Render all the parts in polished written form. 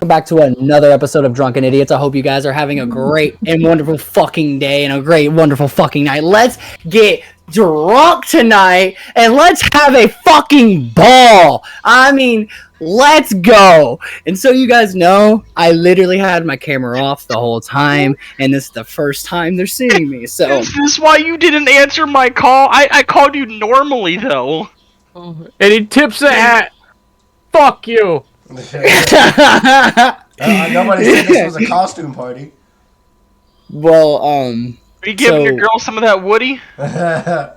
back to another episode of Drunken Idiots. I hope you guys are having a great and wonderful fucking day and a great, wonderful fucking night. Let's get drunk tonight and let's have a fucking ball. I mean, let's go. And so you guys know, I literally had my camera off the whole time, and this is the first time they're seeing me. So Is this why you didn't answer my call? I called you normally though. And he tips the hat. Fuck you. Nobody said this was a costume party. well, Are you giving So- your girl some of that Woody? No,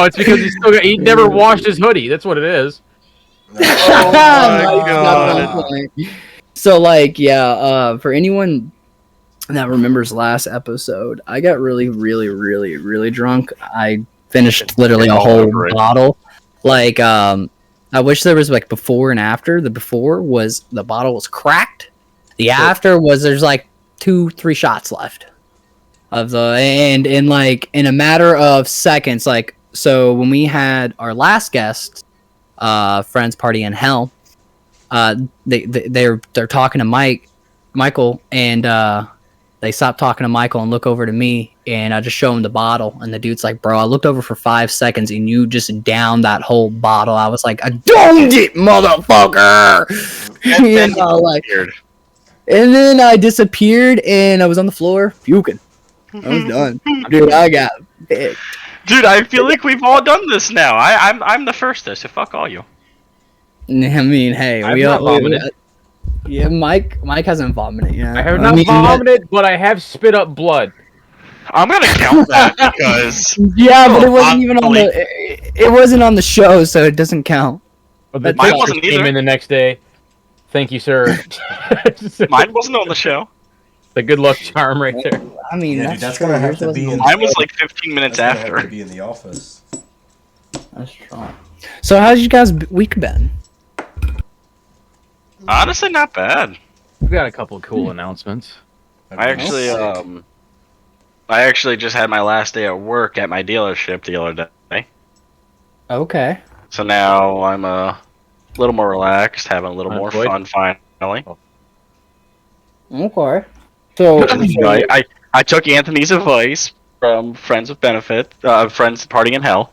it's because he never washed his hoodie. That's what it is. my God. Not on point. So like, yeah, for anyone that remembers last episode, I got really, really, really, really drunk. I finished literally a whole bottle. Like, I wish there was like before and after. The before was the bottle was cracked. The after was there's like 2-3 shots left of the and in like in a matter of seconds. Like, so when we had our last guest, friends party in hell, they're talking to Michael, and they stop talking to Michael and look over to me, and I just show him the bottle, and the dude's like, "Bro, I looked over for 5 seconds, and you just downed that whole bottle." I was like, "I domed it, motherfucker!" You know, like, and then I disappeared, and I was on the floor puking. I was done, dude. I got big. Dude, I feel like we've all done this now. I'm the first though, so fuck all you. I mean, hey, I've we not all. vomited. Yeah, Mike hasn't vomited. Yeah, I have not vomited, but I have spit up blood. I'm gonna count that because Yeah, but it Oh, wasn't even on the. It wasn't on the show, so it doesn't count. But the Mine teacher wasn't came either. in the next day. Thank you, sir. mine wasn't on the show. The good luck charm right there. I mean, Yeah, that's, dude, that's true. gonna have Yours to wasn't be on in- the Mine was show. like 15 minutes That's gonna have to after. be in the office. That's true. So, how's you guys' week been? Honestly, not bad. We got a couple of cool announcements. I actually just had my last day at work at my dealership the other day. Okay. So now I'm a little more relaxed, having a little more Unemployed? fun finally. Okay. So, I took Anthony's advice from Friends with Benefit, Friends Party in Hell.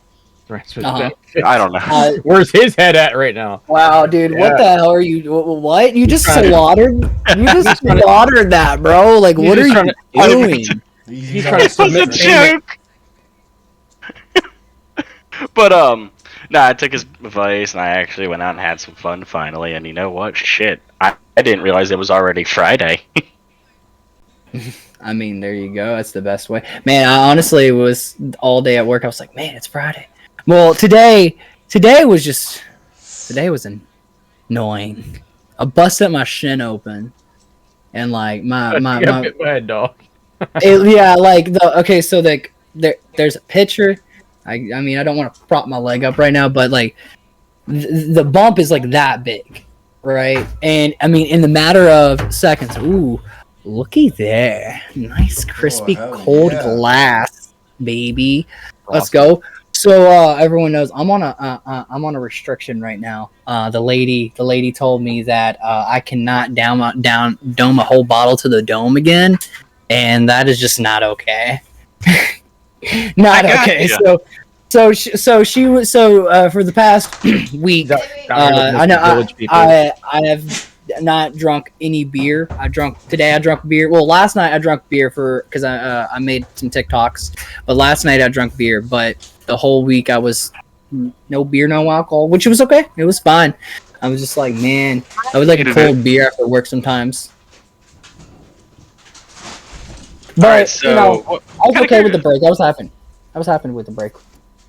Uh-huh. I don't know. Where's his head at right now? wow, dude, what Yeah. the hell are you? What? You just trying to- slaughtered? You just slaughtered that, bro. Like, He's what are just you trying doing? He's trying to It was a submit payment. joke. But no, I took his advice and I actually went out and had some fun finally. And you know what? Shit, I didn't realize it was already Friday. I mean, there you go. That's the best way. Man, I honestly was all day at work. I was like, man, it's Friday. Well, today was annoying. I busted my shin open, and like my You got bit by a dog. yeah, like so like there's a picture. I mean, I don't want to prop my leg up right now, but like the bump is like that big, right? And I mean, in the matter of seconds, ooh, looky there, nice crispy hell cold yeah. glass, baby. Let's go. So everyone knows I'm on a restriction right now. The lady told me that I cannot dome a whole bottle to the dome again, and that is just not okay. Not okay. Gotcha. She was for the past week. I know I have not drunk any beer. I drunk beer. Well, last night I drank beer because I made some TikToks, but last night I drank beer. But the whole week I was no beer, no alcohol, which was okay. It was fine. I was just like, man, I would like a cold beer after work sometimes. But Alright, so you know, I was kinda okay with the break. I was happy with the break.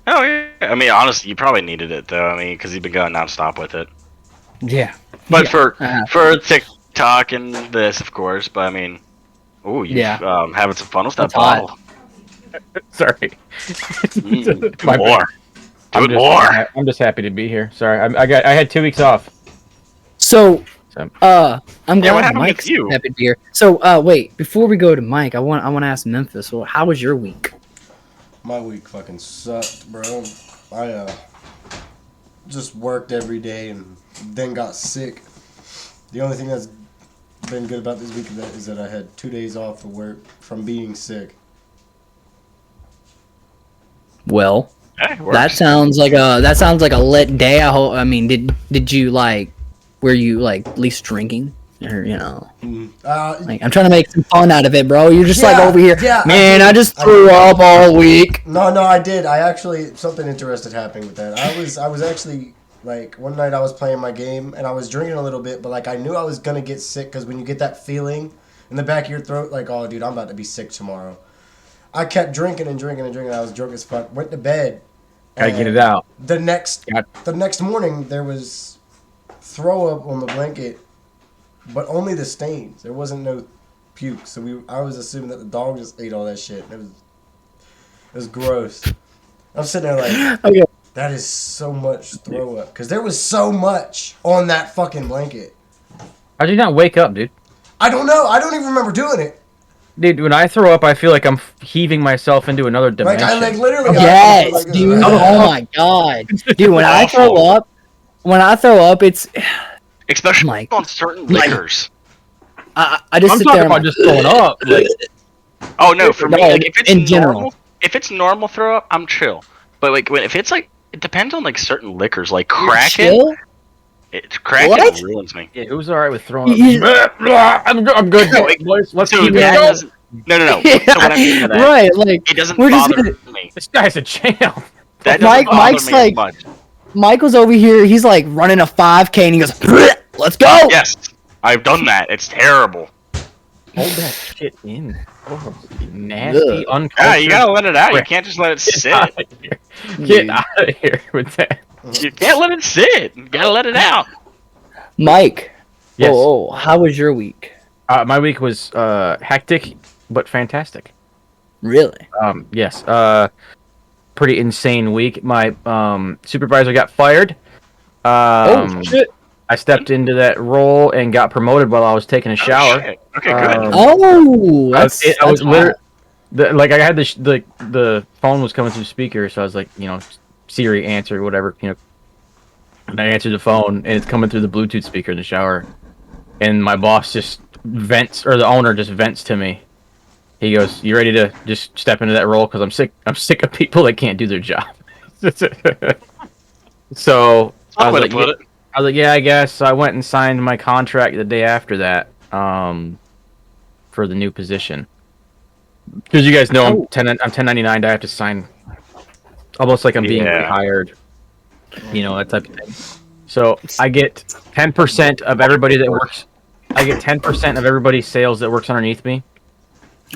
Oh yeah. I mean, honestly, you probably needed it though. I mean, because you've been going nonstop with it. Yeah. But Yeah. for TikTok and this, of course. But I mean, ooh, you having some fun with that That's hot. bottle. Sorry. Do My more. Do it I'm more. I'm just happy to be here. Sorry, I had 2 weeks off. So, So- I'm Yeah, what glad happened Mike's with you? happy to be here. So, wait, before we go to Mike, I want to ask Memphis. Well, how was your week? My week fucking sucked, bro. just worked every day and then got sick. The only thing that's been good about this week is that I had 2 days off of work from being sick. Well, Hey, that sounds like a lit day. I mean, did you like? Were you like at least drinking? Or, like I'm trying to make some fun out of it, bro. You're just like over here, man. I just threw up all week. No, I did. I actually something interesting happened with that. I was actually like one night I was playing my game and I was drinking a little bit, but like I knew I was gonna get sick because when you get that feeling in the back of your throat, like, oh dude, I'm about to be sick tomorrow. I kept drinking and drinking and drinking. I was drunk as fuck. Went to bed. Gotta get it out. The next morning there was throw up on the blanket. But only the stains. There wasn't no puke. So I was assuming that the dog just ate all that shit. It was gross. I'm sitting there like, Okay. that is so much throw up. Because there was so much on that fucking blanket. How'd you not wake up, dude? I don't know. I don't even remember doing it. Dude, when I throw up, I feel like I'm heaving myself into another dimension. Like, I like literally... Yes, like, dude. Oh my god, dude. When I throw up, it's... Especially Like- on certain liquors. I just I'm sit talking there. about just throwing up. Like, Oh no, for me, No, like if it's in general. normal, if it's normal throw up, I'm chill. But like if it's like, it depends on like certain liquors, like Kraken. Chill? Kraken What? ruins me. yeah, it was alright with throwing up. You- I'm good, boys. Let's Dude, keep that going. doesn't- no. So when I mean that, Right, like it doesn't we're just bother gonna- me. This guy's a champ. That doesn't Mike- bother Mike's me like- as much. Michael's over here. He's like running a 5K, and he goes, "Let's go!" Yes, I've done that. It's terrible. Hold that shit in. Oh, you nasty, Ugh. uncultured. Yeah, you gotta let it out. You prick. can't just let it Get sit. out of here. Dude. Get out of here with that. You can't let it sit. You gotta let it out. Mike. Yes. Oh, how was your week? My week was hectic, but fantastic. Really? Yes. Pretty insane week. My supervisor got fired. Oh shit! I stepped into that role and got promoted while I was taking a shower. Oh, shit. Okay, good. Oh, I was that's literally like I had the phone was coming through the speaker, so I was like, Siri answer whatever, and I answered the phone and it's coming through the Bluetooth speaker in the shower, and my boss just vents, or the owner just vents to me. He goes, "You ready to just step into that role? Because I'm sick of people that can't do their job." So I was like, yeah, I guess. So I went and signed my contract the day after that, for the new position. Because you guys know I'm 1099. I have to sign, almost like I'm being Yeah. rehired. That type of thing. So I get 10% of everybody that works. I get 10% of everybody's sales that works underneath me.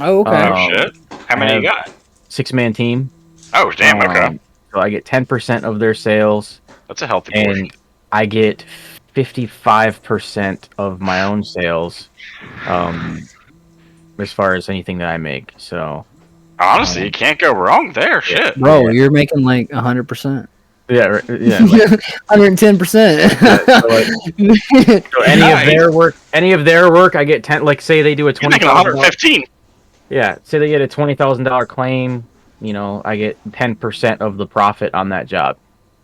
Oh, okay. Oh shit! How many you got? 6-man team. Oh damn! Okay, So I get 10% of their sales, that's a healthy portion. and I get 55% of my own sales, as far as anything that I make. So Honestly, you can't go wrong there. Shit. Bro, you're making like 100%. yeah, yeah. Like, 110%. so any Nice. of their work, I get 10. Like, say they do a You're making $20,000. 115. Yeah, say they get a $20,000 claim. I get 10% of the profit on that job.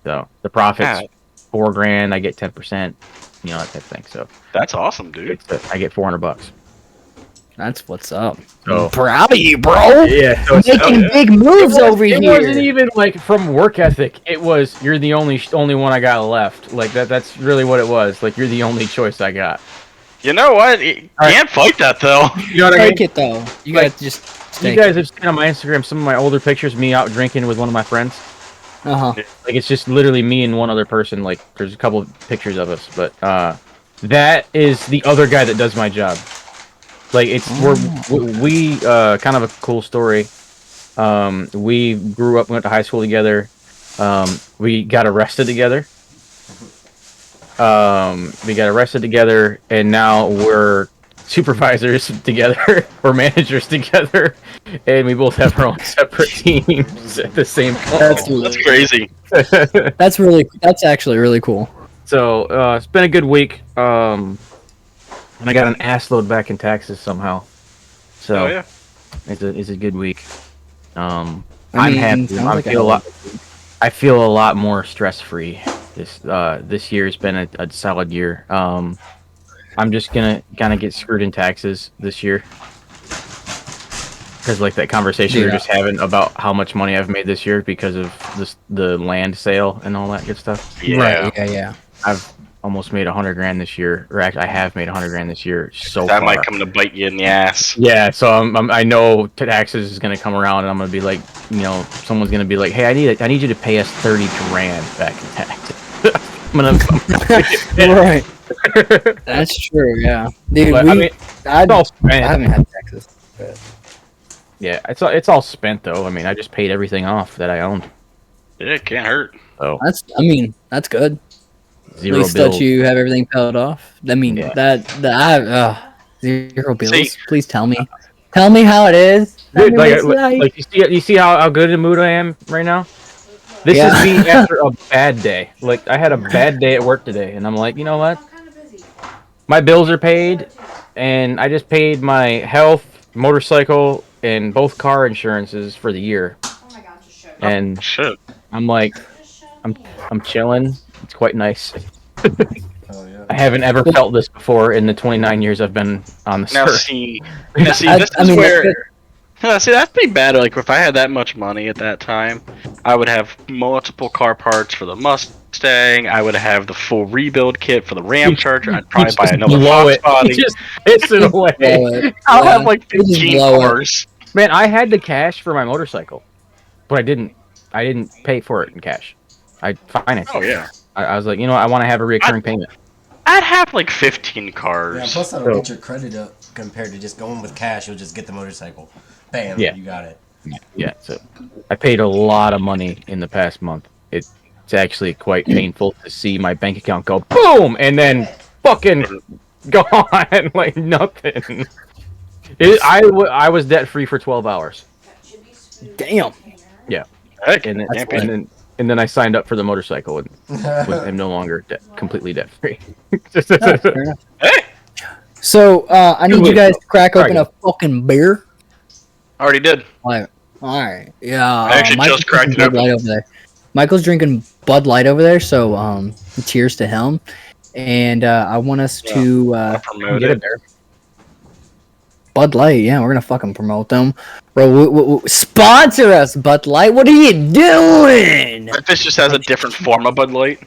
So the profit's $4,000. I get 10%. That type of thing. So That's awesome, dude. I get $400. That's what's up. So I'm proud of you, bro. yeah, so Making big moves over it here. wasn't even like from work ethic. It was, you're the only one I got left. Like that's really what it was. Like, you're the only choice I got. You know what? You can't fight that though. You know what I mean? Take it though. You Like, gotta just. You guys have seen on my Instagram some of my older pictures, me out drinking with one of my friends. Uh huh. Like, it's just literally me and one other person. Like, there's a couple of pictures of us, but that is the other guy that does my job. Like, it's we kind of a cool story. We grew up, went to high school together. We got arrested together. And now we're supervisors together or managers together, and we both have our own separate teams at the same time. That's crazy. That's actually really cool. So it's been a good week. And I got an ass load back in taxes somehow. So Oh yeah. it's a good week. I'm mean, happy. sounds like I feel a lot more stress free. This year has been a solid year. I'm just gonna kind of get screwed in taxes this year because like that conversation we were just having about how much money I've made this year because of the land sale and all that good stuff. Yeah. Right. Yeah. I've almost made $100,000 this year, or actually, I have made $100,000 this year so That far. might come to bite you in the ass. Yeah, so I know taxes is gonna come around, and I'm gonna be like, someone's gonna be like, "Hey, I need you to pay us $30,000 back in taxes." Right. That's true. Yeah, dude. But, I it's all spent. haven't had Texas. Yeah, it's all spent though. I mean, I just paid everything off that I owned. Yeah, it can't hurt. So That's good. zero At least bills. that you have everything paid off. I mean, Yeah. zero bills. See- Please tell me. Tell me how it is. Tell Dude, me what it's like. like you see how good a mood I am right now. This Yeah. is me after a bad day. Like I had a bad day at work today, and I'm like, you know what? My bills are paid, and I just paid my health, motorcycle, and both car insurances for the year. And Shit. I'm like, I'm chilling. It's quite nice. Oh yeah. I haven't ever felt this before in the 29 years I've been on the Now server. see, I this mean, is that's where. good. See, that's pretty bad. Like, if I had that much money at that time, I would have multiple car parts for the Mustang. I would have the full rebuild kit for the Ram Charger. I'd probably buy another blow Fox it. body. Just piss it away. Blow it. I'll Yeah. have like You just 15 blow it. cars. Man, I had the cash for my motorcycle, but I didn't pay for it in cash. I financed Oh it. yeah. I was like, I want to have a recurring payment. I'd have like 15 Yeah, cars. plus that'll get your credit up compared to just going with cash. You'll just get the motorcycle. Bam, Yeah. you got it. Yeah, so I paid a lot of money in the past month. It's actually quite painful to see my bank account go boom and then fucking gone like nothing. I was debt free for 12 hours. Damn. Heck, And then, can't That's be- and then I signed up for the motorcycle and I'm no longer completely debt free. Fair enough. Hey, So I need you guys to crack Sorry. open a fucking beer. already did. Like, all right, yeah. I actually Michael's just cracked drinking it Bud open. Light over there. Michael's drinking Bud Light over there, so cheers to him. And I want us to Promote Get it. it there. Bud Light. Yeah, we're gonna fucking promote them, bro. Sponsor us, Bud Light. What are you doing? This just has a different form of Bud Light.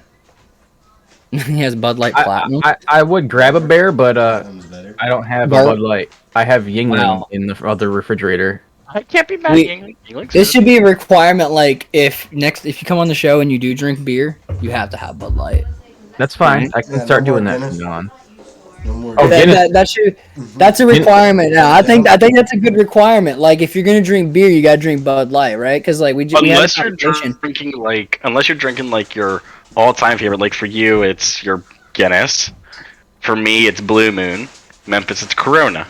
He has Bud Light Platinum. I would grab a bear, but Comes better. I don't have Bar- a Bud Light. I have Yingling Wow. in the other refrigerator. I can't be mad. We- Yingling's This good. should be a requirement. Like, if you come on the show and you do drink beer, you have to have Bud Light. That's fine. I can Yeah, start no more doing that Guinness. from now on. No more. Oh, That, Guinness. that should that's a requirement now. I think that's a good requirement. Like, if you're gonna drink beer, you gotta drink Bud Light, right? Because like we had a Unless you're conversation. drinking like your all-time favorite. Like for you, it's your Guinness. For me, it's Blue Moon. Memphis, it's Corona.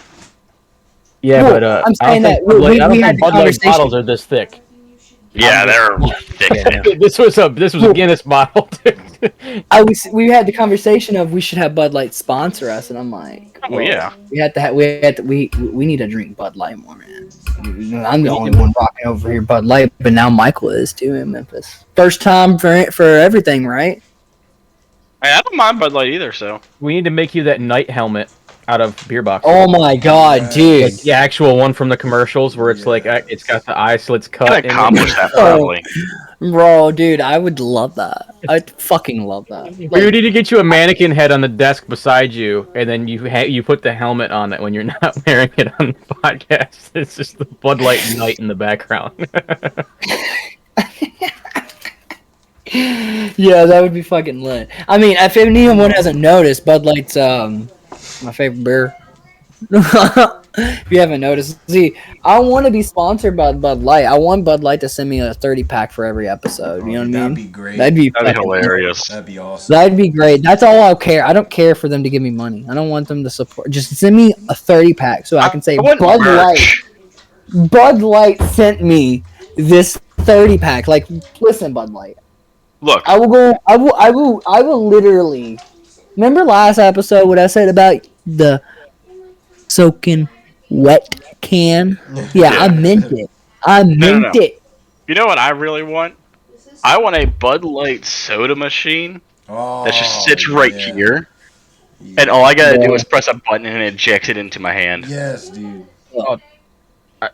Yeah, Well, but I'm saying that we I don't had think the Bud Light conversation. bottles are this thick. Yeah, they're thick. Yeah. This was a Guinness bottle. We had the conversation of we should have Bud Light sponsor us, and I'm like, Oh yeah. we need to drink Bud Light more, man. I'm the only one rocking over here Bud Light, but now Michael is too in Memphis. First time for everything, right? I don't mind Bud Light either. So We need to make you that night helmet out of beer box. Oh my god, dude! Like the actual one from the commercials where it's like it's got the eye slits I cut. can in it. accomplish that Oh. probably. Bro, dude, I would love that. I'd fucking love that. We Like, need to get you a mannequin head on the desk beside you, and then you put the helmet on it when you're not wearing it on the podcast. It's just the Bud Light night in the background. yeah, that would be fucking lit. I mean, if anyone hasn't noticed, Bud Light's my favorite beer. If you haven't noticed, see, I want to be sponsored by Bud Light. I want Bud Light to send me a 30-pack for every episode. You know what I That'd mean? be great. That'd be That'd be fucking- hilarious. That'd be awesome. That'd be great. That's all I care. I don't care for them to give me money. I don't want them to support. Just send me a 30-pack so I can say I want Bud Light. merch. Bud Light sent me this 30-pack. Like, listen, Bud Light. Look, I will go. I will literally. Remember last episode what I said about the soaking wet can? Yeah, I meant it. I meant no. it. you know what I really want? I want a Bud Light soda machine Oh, that just sits right yeah. here, Yeah. and all I gotta do Yeah. is press a button and it ejects it into my hand. Yes, dude.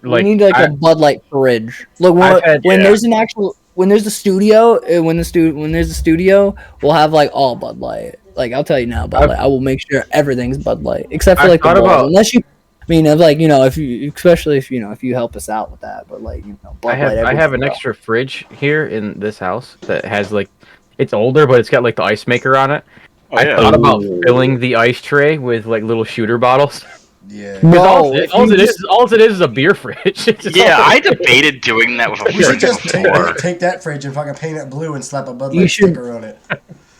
We need like a Bud Light fridge. Look, when there's an actual when there's a studio, when there's a studio, we'll have like all Bud Light. Like I'll tell you now, Bud Light. I will make sure everything's Bud Light except for like the balls. Unless you, I mean, like if you, especially if if you help us out with that. But like Bud Light. I have an extra fridge here in this house that has like, it's older, but it's got like the ice maker on it. Oh, I yeah. thought about filling the ice tray with like little shooter bottles. Yeah. All it is a beer fridge. Yeah, I debated doing that with a We should friend just before. take that fridge and fucking paint it blue and slap a Bud You Light should- sticker on it.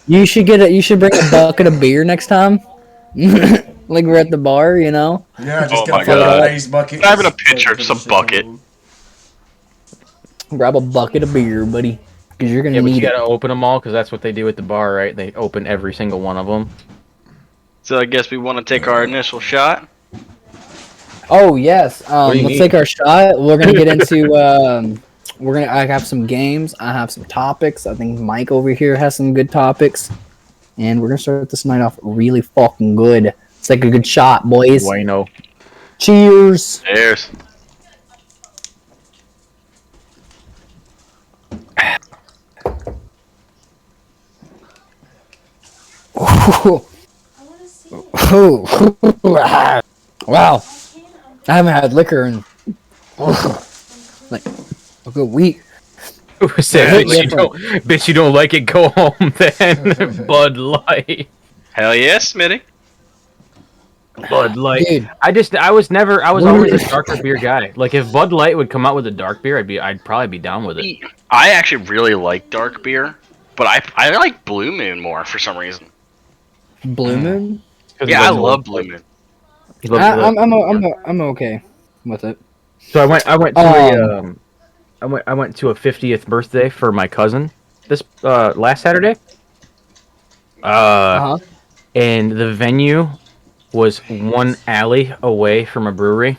You should You should bring a bucket of beer next time. Like we're at the bar, Yeah, just Oh get my a fucking God. ice bucket. Not even a pitcher, just a bucket. Grab a bucket of beer, buddy, because you're gonna Yeah, but you need it. gotta open them all because that's what they do at the bar, right? They open every single one of them. So I guess we want to take our initial shot. Oh yes. do you Let's mean? take our shot. We're gonna get into. I have some games. I have some topics. I think Mike over here has some good topics, and we're gonna start this night off really fucking good. Let's take a good shot, boys. Bueno. Cheers. Cheers. Wow. I haven't had liquor in like a good week. Said, Yeah, bitch, you don't like it, go home then. Bud Light. Hell yeah, Smitty. Bud Light. Dude. I was always a darker beer guy. Like if Bud Light would come out with a dark beer, I'd probably be down with it. I actually really like dark beer, but I like Blue Moon more for some reason. Blue Moon? Yeah, I love Blue Moon. I'm okay with it. So I went to I went to a 50th birthday for my cousin this last Saturday. Uh-huh. And the venue was one alley away from a brewery.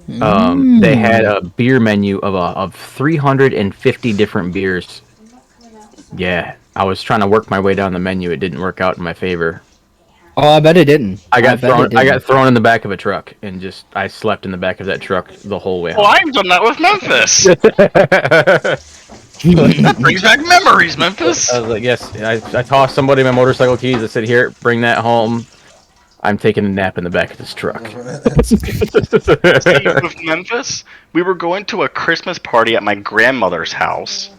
They had a beer menu of 350 different beers. Yeah, I was trying to work my way down the menu. It didn't work out in my favor. Oh, I bet it didn't. I got thrown in the back of a truck and I slept in the back of that truck the whole way home. Well, I've done that with Memphis. That brings back memories, Memphis. I was like, yes. I tossed somebody my motorcycle keys. I said, here, bring that home. I'm taking a nap in the back of this truck. See, with Memphis, we were going to a Christmas party at my grandmother's house,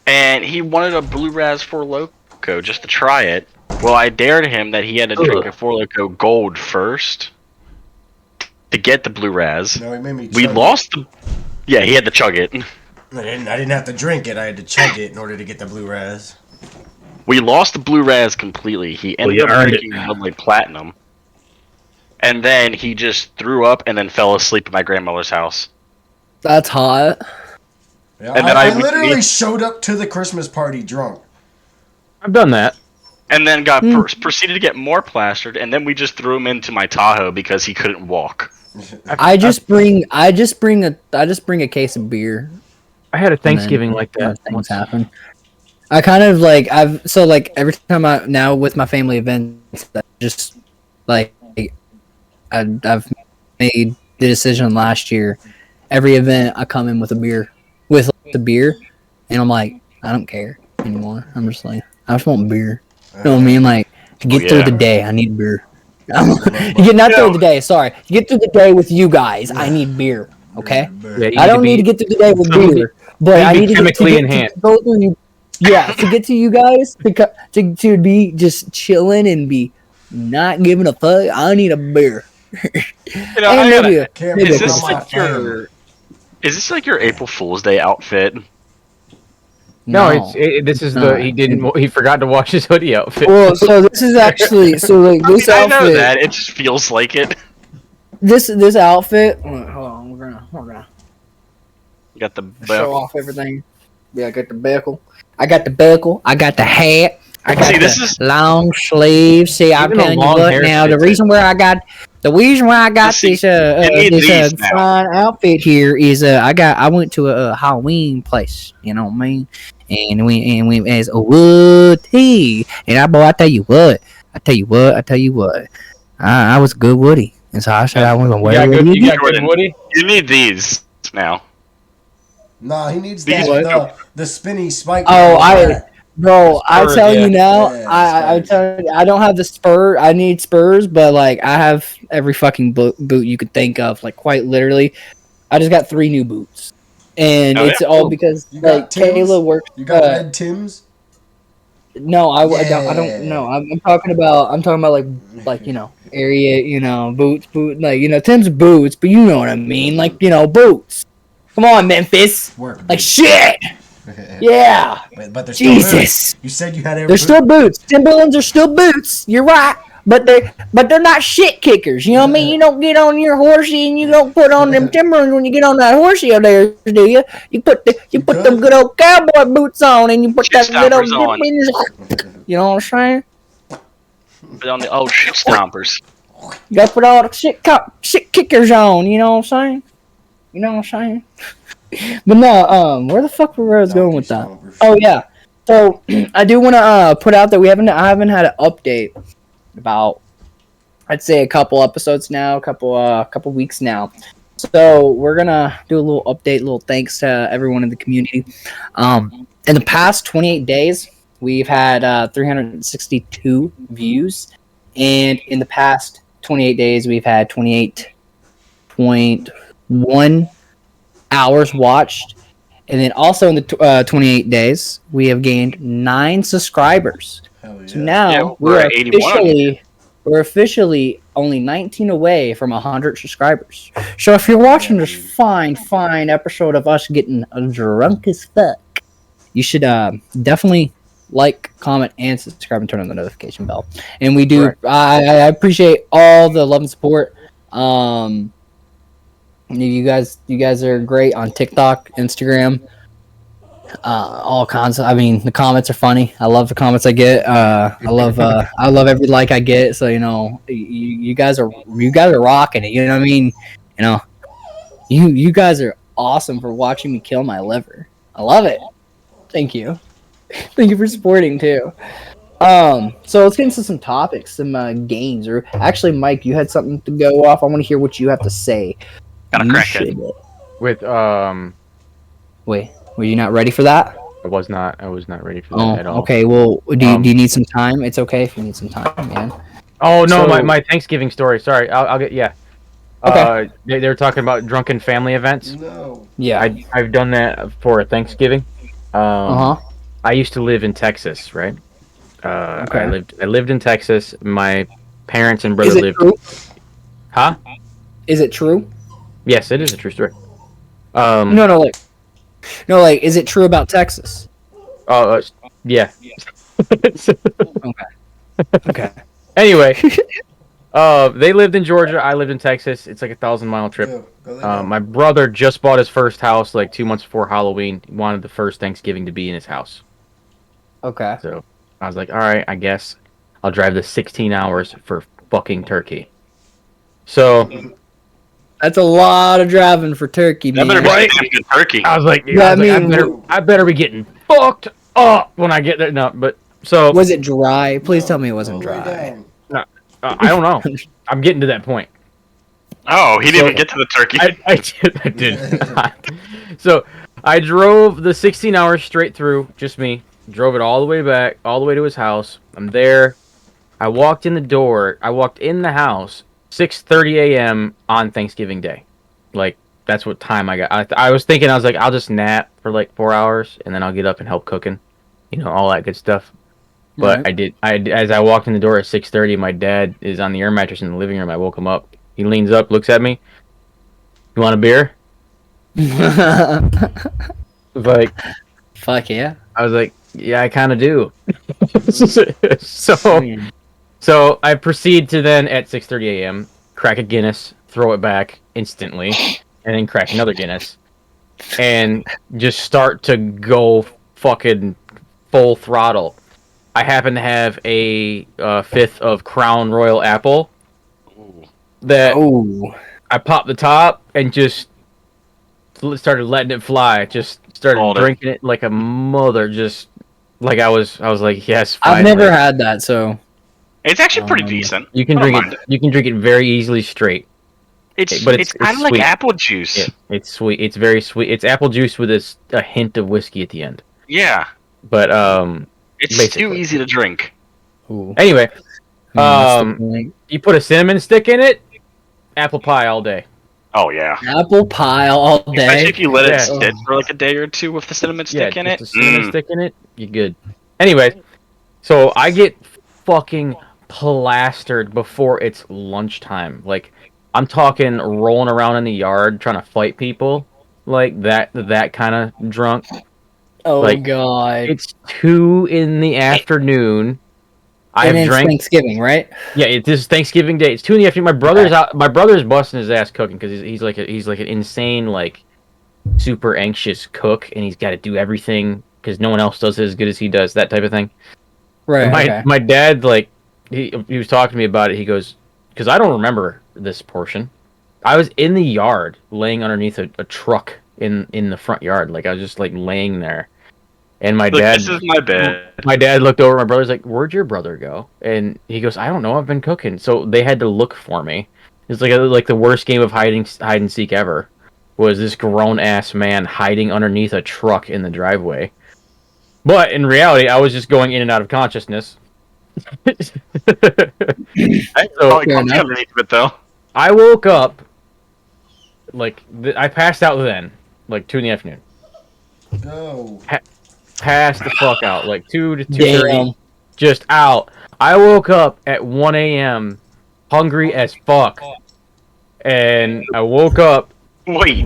and he wanted a Blue Raz 4 Loco just to try it. Well, I dared him that he had to drink a 4 Loco Gold first to get the Blue Raz. No, he made me We chug lost the... Yeah, he had to chug it. it. I didn't have to drink it. I had to chug it in order to get the Blue Raz. We lost the Blue Raz completely. He ended up earned drinking Bud Light Platinum. And then he just threw up and then fell asleep at my grandmother's house. That's hot. Yeah, And then I I- literally showed up to the Christmas party drunk. I've done that. And then got proceeded to get more plastered, and then we just threw him into my Tahoe because he couldn't walk. I just bring a case of beer. I had a Thanksgiving like that. Things happen. I kind of like every time now with my family events, that just like I've made the decision last year. Every event I come in with a beer, and I'm like, I don't care anymore. I'm just like, I just want beer. You know what I mean? Like to get through the day, I need beer. Not through the day. Sorry, to get through the day with you guys, I need beer. Okay. Yeah, I don't need to get through the day with beer, but I need to chemically to go through you. Yeah, to get to you guys, to be just chilling and be not giving a fuck. I need a beer. You know, And maybe Can't maybe is put this on my like your phone. is this like your April Fool's Day outfit? No, this is No. he forgot to wash his hoodie outfit. Well, so this is actually this I know outfit. that. It just feels like it. This outfit. Hold on, we're gonna You got the show off everything. Yeah, I got the buckle. I got the buckle. I got the hat. I got See, this the is- long sleeves. See, I'm Even the telling you long what hair now. The fits reason why I got See, this you need these now. fun outfit here is I went to a Halloween place. You know what I mean? And we as a Woody. And I tell you what. I was a good Woody, and so I said I was gonna You wear got Woody. good, you got good Jordan. Woody. You need these now. Nah, he needs These- the spinny spike. Oh, on his back. Bro, I Spurs, tell yeah. you now, Yeah, I Spurs. tell you, I don't have the spur. I need spurs, but like I have every fucking boot you could think of. Like quite literally, I just got 3 new boots, and Oh, it's yeah? all because You got like Timbs? Kayla works. You got red Tims? No, I Yeah. don't know. I'm talking about like area boots, Tim's boots, but you know what I mean, like boots. Come on, Memphis, Work. like bitch. shit. Yeah. But they're still Jesus. boots. You said you had every They're boot. still boots. Timberlands are still boots. You're right. But they're not shit kickers. You know what I mean? You don't get on your horsey and you don't put on them Timberlands when you get on that horsey out there, do you? You put them good old cowboy boots on and you put Shit that good old stompers on. dip in your, you know what I'm saying? Put on the old shit stompers. You gotta put all the shit kickers on, you know what I'm saying? You know what I'm saying? But no, where the fuck were I going with that? Oh yeah. So I do want to put out that I haven't had an update about, I'd say, a couple episodes now, couple weeks now. So we're gonna do a little update, little thanks to everyone in the community. In the past 28 days, we've had 362 views, and in the past 28 days, we've had 28.1 hours watched. And then also in the 28 days, we have gained 9 subscribers. Hell yeah. So now Yeah, we're at 81. we're officially only 19 away from 100 subscribers. So if you're watching this fine episode of us getting drunk as fuck, you should definitely like, comment, and subscribe and turn on the notification bell. And we do. Correct. I appreciate all the love and support. You guys are great on TikTok, Instagram, all kinds. I mean, the comments are funny. I love the comments I get. I love every like I get. So you guys are rocking it. You know what I mean? You guys are awesome for watching me kill my liver. I love it. Thank you. Thank you for supporting too. So let's get into some topics, some games. Or actually, Mike, you had something to go off. I want to hear what you have to say. Got a crackhead. With Wait, were you not ready for that? I was not ready for that at all. Okay. Well, do you need some time? It's okay if you need some time, man. Oh no, So- my Thanksgiving story. Sorry, I'll get Okay. They were talking about drunken family events. No. Yeah. I've done that for Thanksgiving. Uh huh. I used to live in Texas, right? Okay. I lived in Texas. My parents and brother Is it lived. true? Huh? Is it true? Yes, it is a true story. No, like, is it true about Texas? Yeah. Okay. Anyway, they lived in Georgia. I lived in Texas. It's like a 1,000-mile trip. Go lay down. My brother just bought his first house like 2 months before Halloween. He wanted the first Thanksgiving to be in his house. Okay. So I was like, all right, I guess I'll drive the 16 hours for fucking turkey. So That's a lot of driving for turkey, That man. better be damn good turkey. I was like, Yeah, I mean- I better be getting fucked up when I get there. No, but so Was it dry? Please tell me it wasn't Go lay dry. down. I don't know. I'm getting to that point. Oh, he didn't So- even get to the turkey. I did not. So I drove the 16 hours straight through, just me. Drove it all the way back, all the way to his house. I'm there. I walked in the house 6:30 a.m. on Thanksgiving Day. Like, that's what time I got. I was thinking, I was like, I'll just nap for like 4 hours, and then I'll get up and help cooking. All that good stuff. But Right. as I walked in the door at 6:30, my dad is on the air mattress in the living room. I woke him up. He leans up, looks at me. You want a beer? Like, Fuck yeah. I was like, yeah, I kind of do. So I proceed to then at 6:30 a.m. crack a Guinness, throw it back instantly, and then crack another Guinness, and just start to go fucking full throttle. I happen to have a fifth of Crown Royal Apple Ooh. that Oh, I popped the top and just started letting it fly. Just started Called it. drinking it like a mother. Just like I was like, yes. I've Finally. never had that, so It's actually pretty Um, decent. You can I don't drink mind it. You can drink it very easily straight. It's but it's it's kind of like sweet. apple juice. Yeah, it's sweet. It's very sweet. It's apple juice with a hint of whiskey at the end. Yeah. But It's too basically. easy to drink. ooh. Anyway, That's the point. you put a cinnamon stick in it, apple pie all day. Oh yeah. Apple pie all Especially day. if you let it Yeah. sit for like a day or two with the cinnamon stick in it. just a cinnamon Mm. stick in it, you're good. Anyway, so I get fucking plastered before it's lunchtime. Like, I'm talking rolling around in the yard trying to fight people, like that kind of drunk. Oh Like, god. It's 2 in the afternoon. I And have it's drank. Thanksgiving, right? Yeah, it is Thanksgiving Day. It's 2 in the afternoon. My brother's out. My brother's busting his ass cooking because he's like an insane, like, super anxious cook, and he's got to do everything because no one else does it as good as he does. That type of thing. Right. And okay. my dad, like, he was talking to me about it. He goes, because I don't remember this portion. I was in the yard laying underneath a truck in the front yard. Like, I was just like laying there. And my Look, dad, this is my bed. my dad looked over. My brother's like, "Where'd your brother go?" And he goes, "I don't know. I've been cooking." So they had to look for me. It's like the worst game of hide and seek ever. Was this grown ass man hiding underneath a truck in the driveway? But in reality, I was just going in and out of consciousness. I So probably fair comfy enough. underneath of it though. I woke up. Like I passed out then, like 2 in the afternoon. No. Passed the fuck out, like 2 to 2:30. Damn. Just out. I woke up at 1 a.m. hungry as fuck. And I woke up, Wait.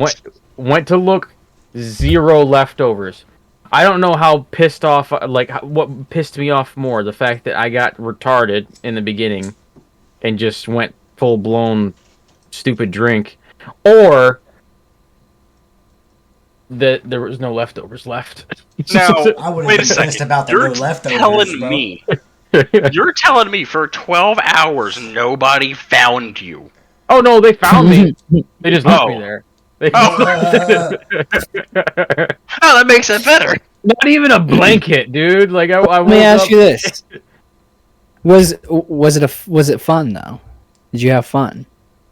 went to look, 0 leftovers. I don't know how pissed off, like, what pissed me off more, the fact that I got retarded in the beginning and just went full-blown stupid drink, or that there was no leftovers left. Now, I would wait have a been pissed second. about the You're no leftovers, telling bro. me. You're telling me for 12 hours nobody found you. Oh no, they found me. They just left me Oh. there. They, Oh, that makes it better. not even a blanket, dude. Like I Let woke me ask up. you this: was it fun though? Did you have fun?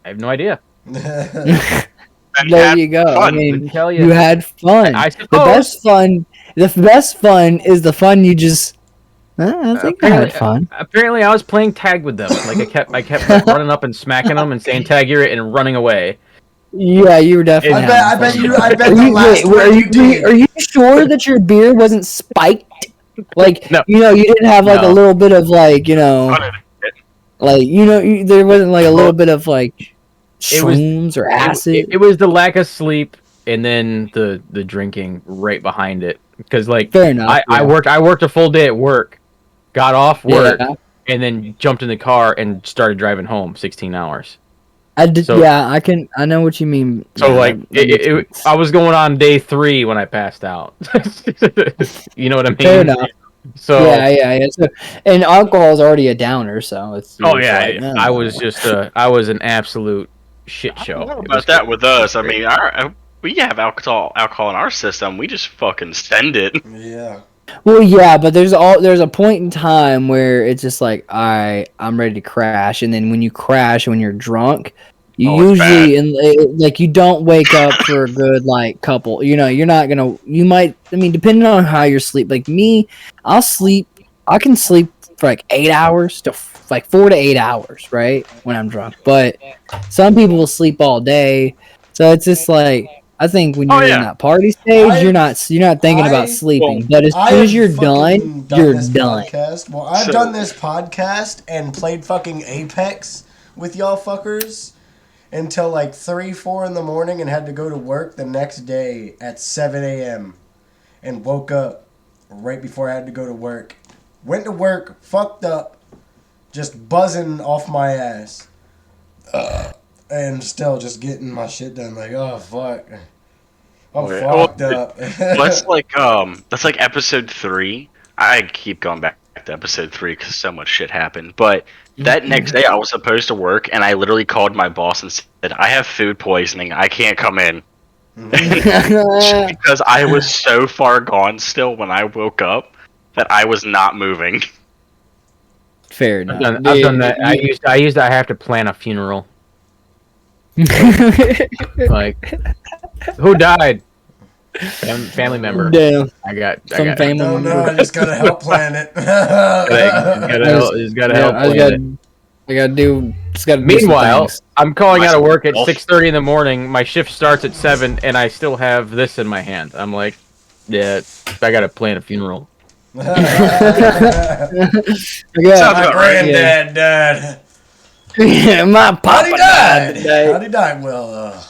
I have no idea. And There had you go. I fun. mean, Couldn't tell you. you had fun. I The suppose. best fun is the fun you just. I think I had fun. Apparently, I was playing tag with them. Like I kept like, running up and smacking them and saying tag you're it and running away. Yeah, you were definitely. I bet having you. fun. I bet Are the you, last wait, one you did. are you sure that your beer wasn't spiked? Like, No. you know, you didn't have like No. a little bit of like, you know, like there wasn't like a little bit of like It was- shrooms or acid. It was the lack of sleep and then the drinking right behind it. Because like Fair enough. I worked a full day at work, got off work, Yeah. and then jumped in the car and started driving home 16 hours. I did. So- Yeah, I know what you mean. So Yeah, like that makes sense. I was going on day 3 when I passed out. You know what I mean? Fair enough. So Yeah. So, and alcohol is already a downer, so it's. oh it's yeah, like, no. I was just I was an absolute shit I show. don't know It about was that with us. I mean, we have alcohol in our system. We just fucking send it. Yeah. Well, yeah, but there's a point in time where it's just like, all right, I'm ready to crash, and then when you crash when you're drunk, you Oh, it's usually like you don't wake up for a good like couple. You know, you're not gonna. You might. I mean, depending on how you're sleep. Like me, I can sleep for like 8 hours to like 4 to 8 hours, right, when I'm drunk. But some people will sleep all day, so it's just like. I think when you're in that party stage, you're not thinking about sleeping. But as soon as you're done, you're this done. Podcast. Well, I've So- done this podcast and played fucking Apex with y'all fuckers until like 3, 4 in the morning and had to go to work the next day at 7 a.m. and woke up right before I had to go to work. Went to work, fucked up, just buzzing off my ass. And still just getting my shit done. Like, oh, fuck. I'm Well, fucked up. that's like episode 3. I keep going back to to episode 3 because so much shit happened. But that next day, I was supposed to work, and I literally called my boss and said, "I have food poisoning. I can't come in." Because I was so far gone still when I woke up that I was not moving. Fair enough. I've done that. I have to plan a funeral. Like, who died? Family member. Damn. I got Family No, member. I just gotta help plan it. Just gotta help plan it. I gotta do. Just gotta. Meanwhile, do some I'm calling out of work at Myself. 6:30 in the morning. My shift starts at 7, and I still have this in my hand. I'm like, yeah, I gotta plan a funeral. things. Sounds Yeah, about Granddad died. yeah, my How'd papa he died die? today. How'd he die? Well,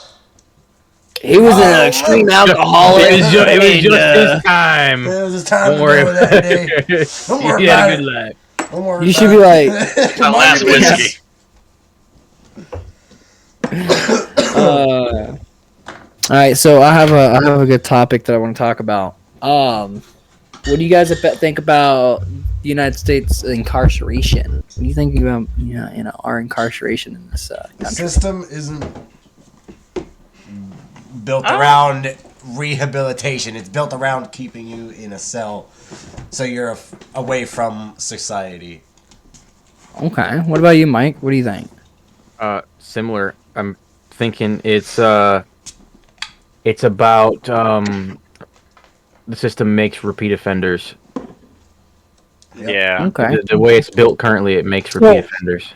He was an extreme alcoholic. It was just and, his time. it was his time Don't to worry go about that day. it. Don't worry He had about a good it. life. Don't worry You about should be it. like, My last whiskey. all right, so I have a good topic that I want to talk about. What do you guys think about the United States incarceration? What do you think about our incarceration in this The country? system isn't built around rehabilitation. It's built around keeping you in a cell, so you're away from society. Okay, what about you, Mike? What do you think? Similar. I'm thinking it's about the system makes repeat offenders. Yeah. Okay, The way it's built currently, it makes repeat Well- offenders.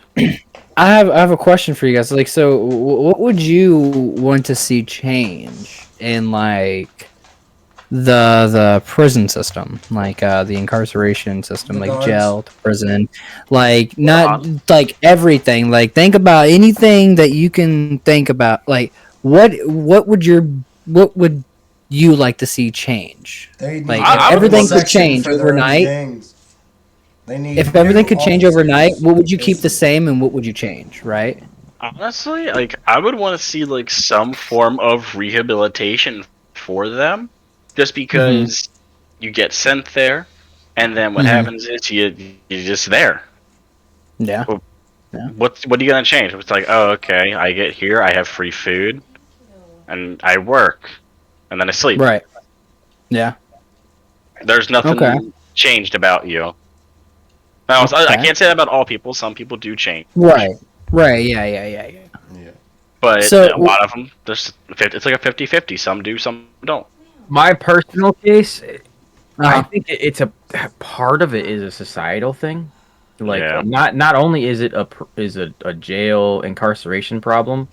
I have a question for you guys. Like, so what would you want to see change in like the prison system, like the incarceration system, The like guards. jail to prison, like not like everything. Like, think about anything that you can think about. Like, what would you like to see change? They Like, need if a everything could section change for their own overnight- gangs. They need If everything new could change officers. overnight, what would you keep the same and what would you change? Right? Honestly, like I would want to see like some form of rehabilitation for them, just because you get sent there, and then what Mhm. happens is you're just there. Yeah. What are you gonna change? It's like, oh, okay, I get here, I have free food, and I work, and then I sleep. Right. Yeah. There's nothing Okay. changed about you. Now, I Okay. can't say that about all people. Some people do change, Right. Right. Yeah. Yeah. but So- a lot of them, it's like a 50-50. Some do, some don't. My personal case, I Uh-huh. think it's a part of it is a societal thing. Like, Yeah. not only is it a jail incarceration problem,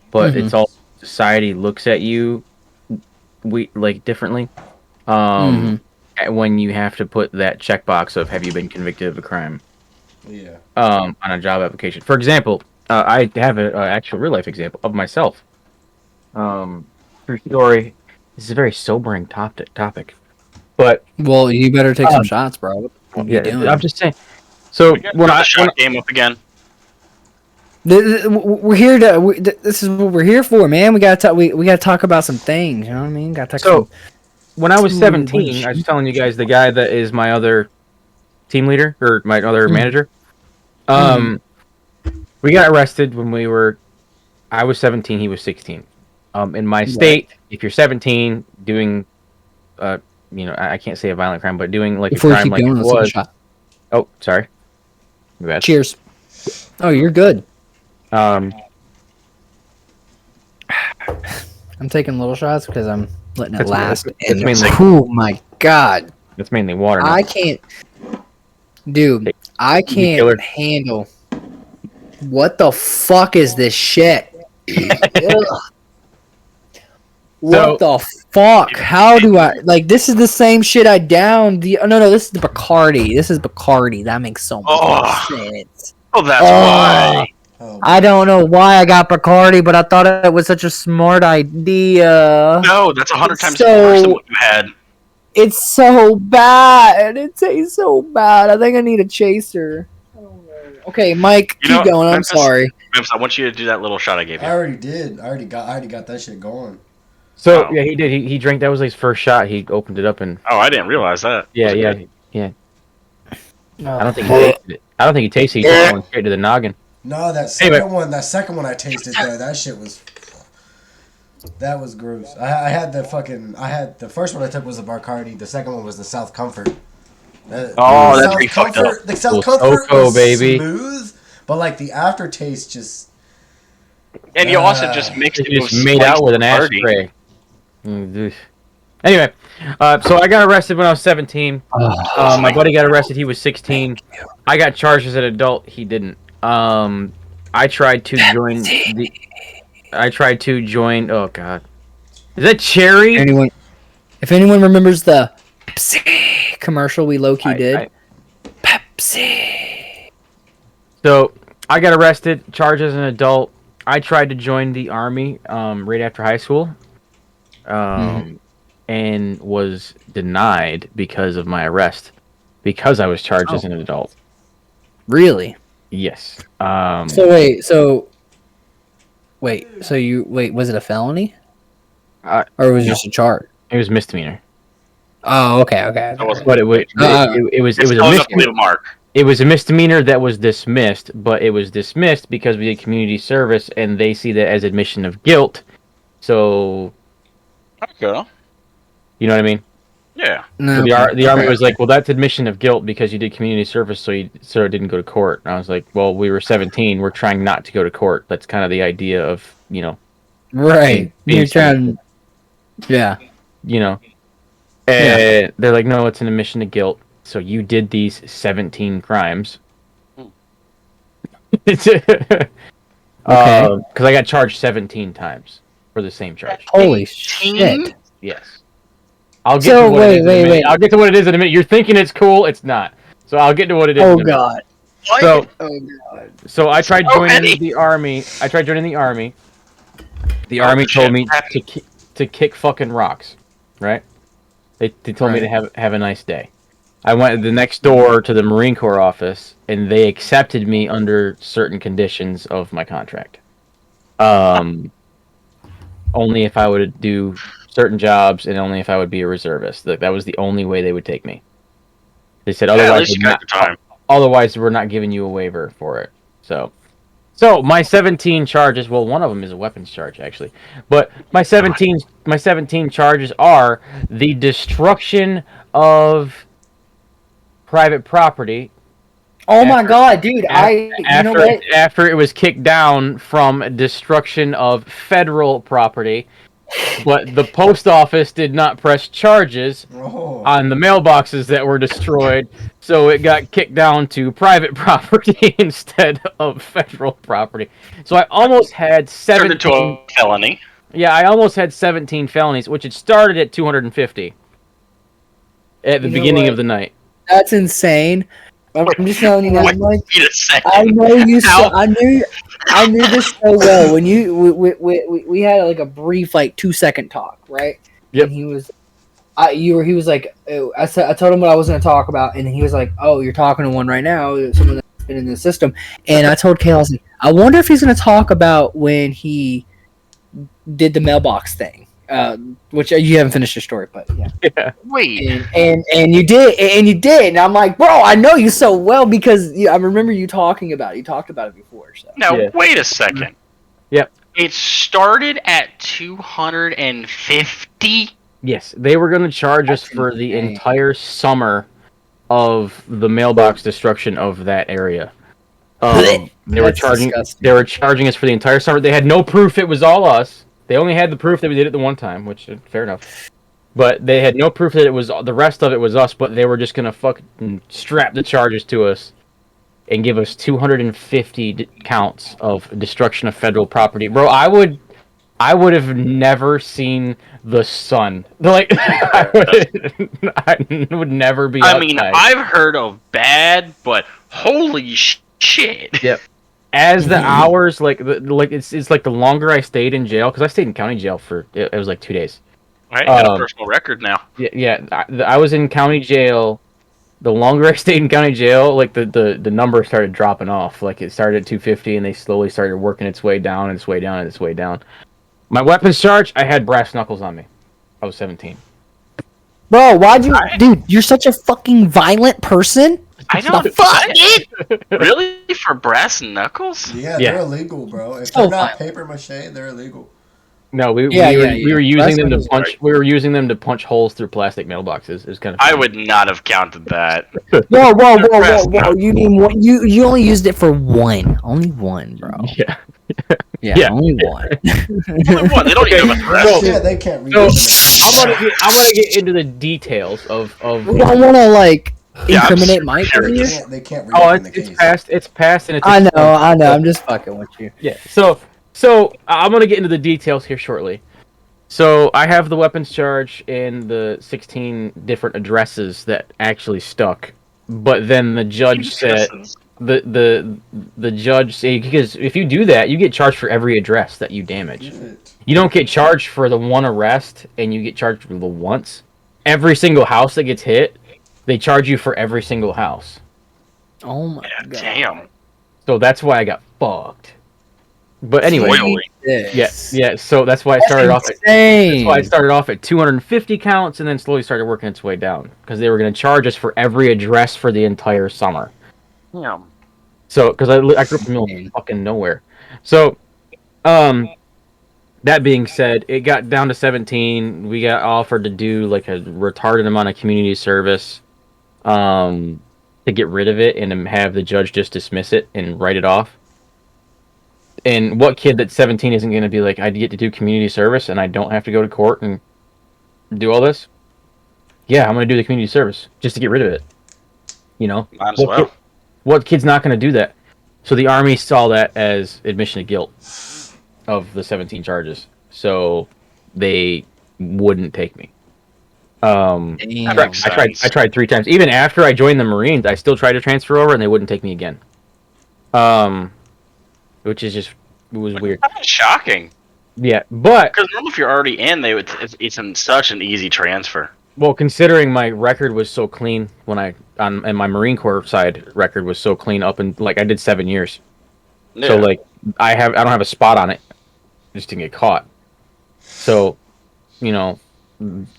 but Mhm. it's all society looks at you differently. When you have to put that checkbox of have you been convicted of a crime Yeah. on a job application. For example, I have an actual real life example of myself. True story. This is a very sobering topic, but Well, you better take some shots, bro. What are you doing? I'm just saying. So We got when the I shot game up again. We're here to. This is what we're here for, man. We gotta talk. We gotta talk about some things. You know what I mean? Gotta talk. So, when I was Ooh, 17, I what- was telling you guys the guy that is my other team leader or my other manager. We got arrested when I was 17, he was 16. In my state, if you're 17 doing, I can't say a violent crime, but doing like Before a you crime keep like going, it let's take a was. shot. Oh, sorry. My bad. Cheers. Oh, you're good. Um, I'm taking little shots because I'm letting it That's- last. that's And mainly- oh my god, that's mainly water. now. I can't, dude. I killer. can't handle. What the fuck is this shit? Ugh. What the fuck? How do I like? This is the same shit I downed. No, this is the Bacardi. This is Bacardi. That makes so much Oh. sense. Oh, that's Oh. why. Oh, I don't know why I got Bacardi, but I thought it was such a smart idea. No, that's 100 times So- worse than what you had. It's so bad. It tastes so bad. I think I need a chaser. I don't know. Okay, Mike, You know keep what, going. I'm Memphis? sorry. Memphis, I want you to do that little shot I gave I you. already did. I already got that shit going. So Oh. yeah, he did. He drank. That was his first shot. He opened it up and Oh, I didn't realize that. yeah, Was it yeah, good? yeah. I don't think he tasted it. I don't think he tasted it. He just went straight to the noggin. No, that second one I tasted though. That shit was. That was gross. I had the first one I took was the Bacardi. The second one was the South Comfort. That's pretty fucked up. The South Comfort Cocoa, was baby. smooth, but like the aftertaste just. And you also just mixed it He with just made out with an Bacardi. ashtray. Anyway, so I got arrested when I was 17. My buddy got arrested. He was 16. I got charged as an adult. He didn't. I tried to join the. I tried to join. Oh God, is that Cherry? If anyone remembers the Pepsi commercial we low key did, Pepsi. So I got arrested, charged as an adult. I tried to join the army right after high school, and was denied because of my arrest, because I was charged as an adult. Really? Yes. Wait, was it a felony? Or was it just a charge? It was misdemeanor. Oh, okay. But it was a misdemeanor. Mark. It was a misdemeanor that was dismissed, but it was dismissed because we did community service, and they see that as admission of guilt. So, Okay. you know what I mean? Yeah. So the army was like, well, that's admission of guilt because you did community service, so you sort of didn't go to court. And I was like, well, we were 17. We're trying not to go to court. That's kind of the idea of, right. You're trying. Yeah. And they're like, no, it's an admission of guilt. So you did these 17 crimes. Because I got charged 17 times for the same charge. Holy shit. Yes. I'll get to what it is in a minute. Wait. I'll get to what it is in a minute. You're thinking it's cool. It's not. So I'll get to what it is. Oh in a minute. God. So I tried joining the army. The army told me to kick fucking rocks, right? They told me to have a nice day. I went the next door to the Marine Corps office, and they accepted me under certain conditions of my contract. Only if I would do certain jobs, and only if I would be a reservist. That was the only way they would take me. They said otherwise we're not giving you a waiver for it. So my 17 charges. Well, one of them is a weapons charge actually, but my 17 charges are the destruction of private property. Oh my God, dude! After it was kicked down from destruction of federal property, but the post office did not press charges on the mailboxes that were destroyed, so it got kicked down to private property instead of federal property. So I almost had 17 to a felony. Yeah, I almost had 17 felonies, which had started at 250 at the beginning of the night. That's insane. I'm just telling you now. Wait a second. I know you. I knew this so well. When we had like a brief 2-second talk, right? Yep. And he was like, I told him what I was going to talk about, and he was like, oh, you're talking to one right now, someone that's been in the system. And I told Kale, I was like, I wonder if he's going to talk about when he did the mailbox thing. Which you haven't finished your story, but yeah. Wait. And you did, and I'm like, bro, I know you so well because I remember you talking about it. You talked about it before. So. Now wait a second. Yep. It started at 250. Yes, they were going to charge us for the entire summer of the mailbox destruction of that area. They were charging us for the entire summer. They had no proof it was all us. They only had the proof that we did it the one time, which fair enough. But they had no proof that it was the rest of it was us. But they were just gonna fucking strap the charges to us and give us 250 counts of destruction of federal property. Bro, I would have never seen the sun. Like I would never be. I outside. mean, I've heard of bad, but holy shit. Yep. As the hours, it's like the longer I stayed in jail, because I stayed in county jail for, it was like 2 days. I got a personal record now. Yeah, I was in county jail. The longer I stayed in county jail, like the number started dropping off. Like it started at 250, and they slowly started working its way down, and its way down, and its way down. My weapons charge, I had brass knuckles on me. I was 17. Bro, dude, you're such a fucking violent person. I don't. Fuck it! Really? For brass knuckles? Yeah, Yeah. they're illegal, bro. If So they're not fun. paper mache, they're illegal. No, we were using Brass them to knuckles, punch. right. We were using them to punch holes through plastic mailboxes. It was kind of. I would not have counted that. Whoa! You mean what? You only used it for one, only one, bro. Yeah. Yeah, only one. Only one. They don't even know about the rest. So- Yeah, they can't read. So I'm gonna get into the details of. We don't want to like Yeah, I'm incriminate Mike sure over it here. is. They can't read Oh, it in the it's case. past. It's past, and it's. I know. I'm just fucking with you. Yeah. So I'm gonna get into the details here shortly. So I have the weapons charge and the 16 different addresses that actually stuck, but then the judge said the judge said, because if you do that, you get charged for every address that you damage. You don't get charged for the one arrest, and you get charged for the once. Every single house that gets hit, they charge you for every single house. Oh my Yeah, god. damn. So that's why I got fucked. But anyway, Royally. yeah. So that's why I started off at. Insane. That's why I started off at 250 counts and then slowly started working its way down because they were going to charge us for every address for the entire summer. Yeah. So, because I grew up in the middle of fucking nowhere. So, that being said, it got down to 17. We got offered to do like a retarded amount of community service, to get rid of it and then have the judge just dismiss it and write it off. And what kid that's 17 isn't going to be like, I get to do community service and I don't have to go to court and do all this? Yeah, I'm going to do the community service just to get rid of it. You know? Might as well. What kid's not going to do that? So the Army saw that as admission of guilt of the 17 charges. So they wouldn't take me. Damn. I tried 3 times. Even after I joined the Marines, I still tried to transfer over and they wouldn't take me again. Which is just, it was weird. That's shocking. Yeah, but Because normally if you're already in, it's in such an easy transfer. well, considering my record was so clean and my Marine Corps side record was so clean up and like I did 7 years. Yeah. So like I don't have a spot on it. Just didn't get caught. So, you know,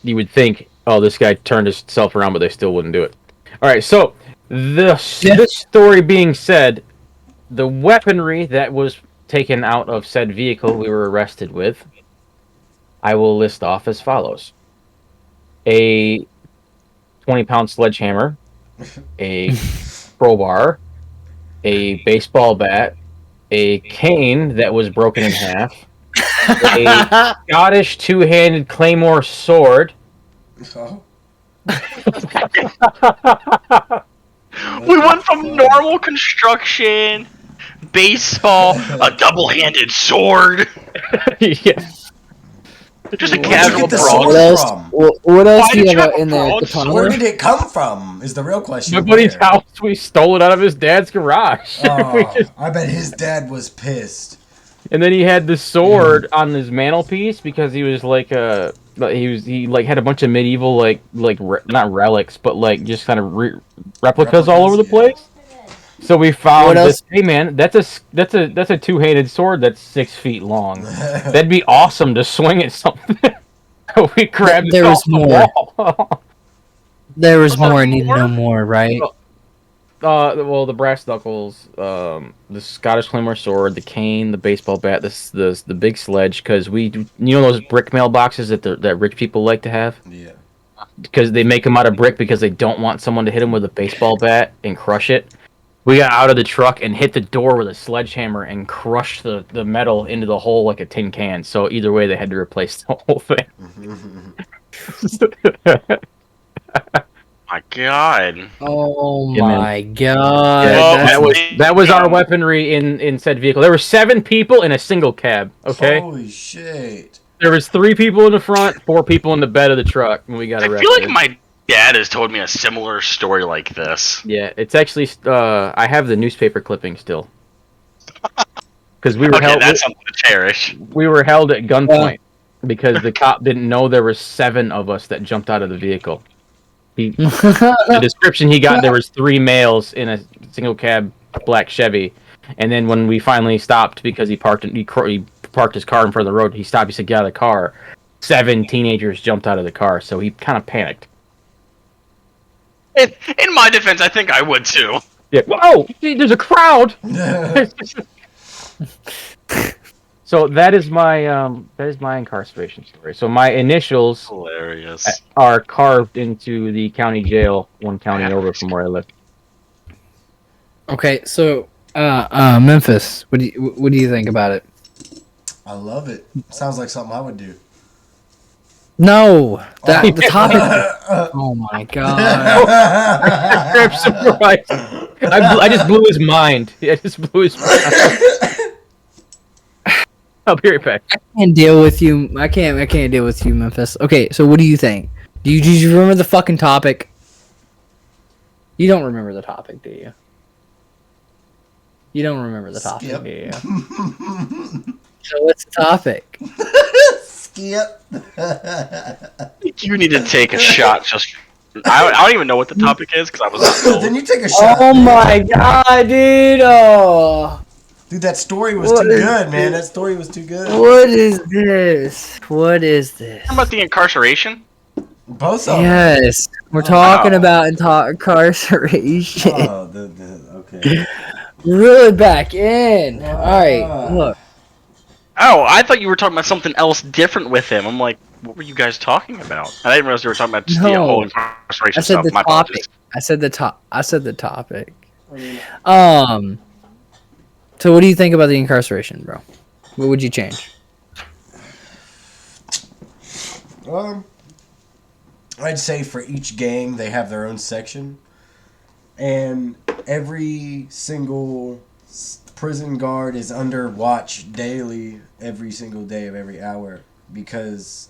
you would think, oh, this guy turned himself around, but they still wouldn't do it. All right, so this story being said, the weaponry that was taken out of said vehicle we were arrested with, I will list off as follows. A 20-pound sledgehammer, a crowbar, a baseball bat, a cane that was broken in half, a Scottish two-handed claymore sword. Oh. We went from normal construction, baseball, a double-handed sword, Yeah. just a Where'd you casual get the brawl. sword? What else? from? What else Why do you did you have have in a the broadsword? Where tunnel? did it come from? Is the real question. My buddy's Where? house, we stole it out of his dad's garage. We Oh, just- I bet his dad was pissed. and then he had the sword on his mantelpiece because he was like he like had a bunch of medieval not relics but like just kind of replicas all over the Replicas, place. So we found What else? this. Hey man, that's a two-handed sword that's 6 feet long. That'd be awesome to swing at something. We grabbed There it was off the more. wall. There was Was there more. I need to more? know more, right? Well, the brass knuckles, the Scottish claymore sword, the cane, the baseball bat, the big sledge. Because those brick mailboxes that rich people like to have, Yeah. because they make them out of brick because they don't want someone to hit them with a baseball bat and crush it. We got out of the truck and hit the door with a sledgehammer and crushed the metal into the hole like a tin can. So either way, they had to replace the whole thing. My God. Oh Yeah, man. my god. Yeah, Well, That's- that was our weaponry in said vehicle. There were 7 people in a single cab. Okay, Holy shit. there was 3 people in the front, 4 people in the bed of the truck when we got I arrested. feel like my dad has told me a similar story like this. Yeah, it's actually I have the newspaper clipping still. Because we were Okay, held that's something to cherish. we were held at gunpoint because the cop didn't know there were 7 of us that jumped out of the vehicle. The description he got, there was 3 males in a single cab black Chevy, and then when we finally stopped because he parked his car in front of the road, he stopped. He said, "Get out of the car." 7 teenagers jumped out of the car, so he kind of panicked. In my defense, I think I would too. Yeah. Whoa! There's a crowd. So that is my incarceration story. So my initials Hilarious. are carved into the county jail, one county over from where I live. Okay, so Memphis, what do you think about it? I love it. Sounds like something I would do. No, the topic. Oh my god! I'm surprised. I just blew his mind. I just blew his mind. I'll be right back. I can't deal with you. I can't deal with you, Memphis. Okay, so what do you think? Do you remember the fucking topic? You don't remember the topic, do you? You don't remember the topic, Skip. do you? So what's the topic? Skip. You need to take a shot. I don't even know what the topic is because I was not told. Then you take a shot. Oh my god, dude! Oh, Dude, that story was too good, man. That story was too good. what is this? What is this? Talking about the incarceration? Both of them. Yes, we're talking about incarceration. Okay. Reel it back in. All right, look. Oh, I thought you were talking about something else different with him. I'm like, what were you guys talking about? I didn't realize you were talking about just the No. whole incarceration I said stuff. the My topic. apologies. I said the topic. So what do you think about the incarceration, bro? What would you change? I'd say for each gang they have their own section, and every single prison guard is under watch daily, every single day of every hour, because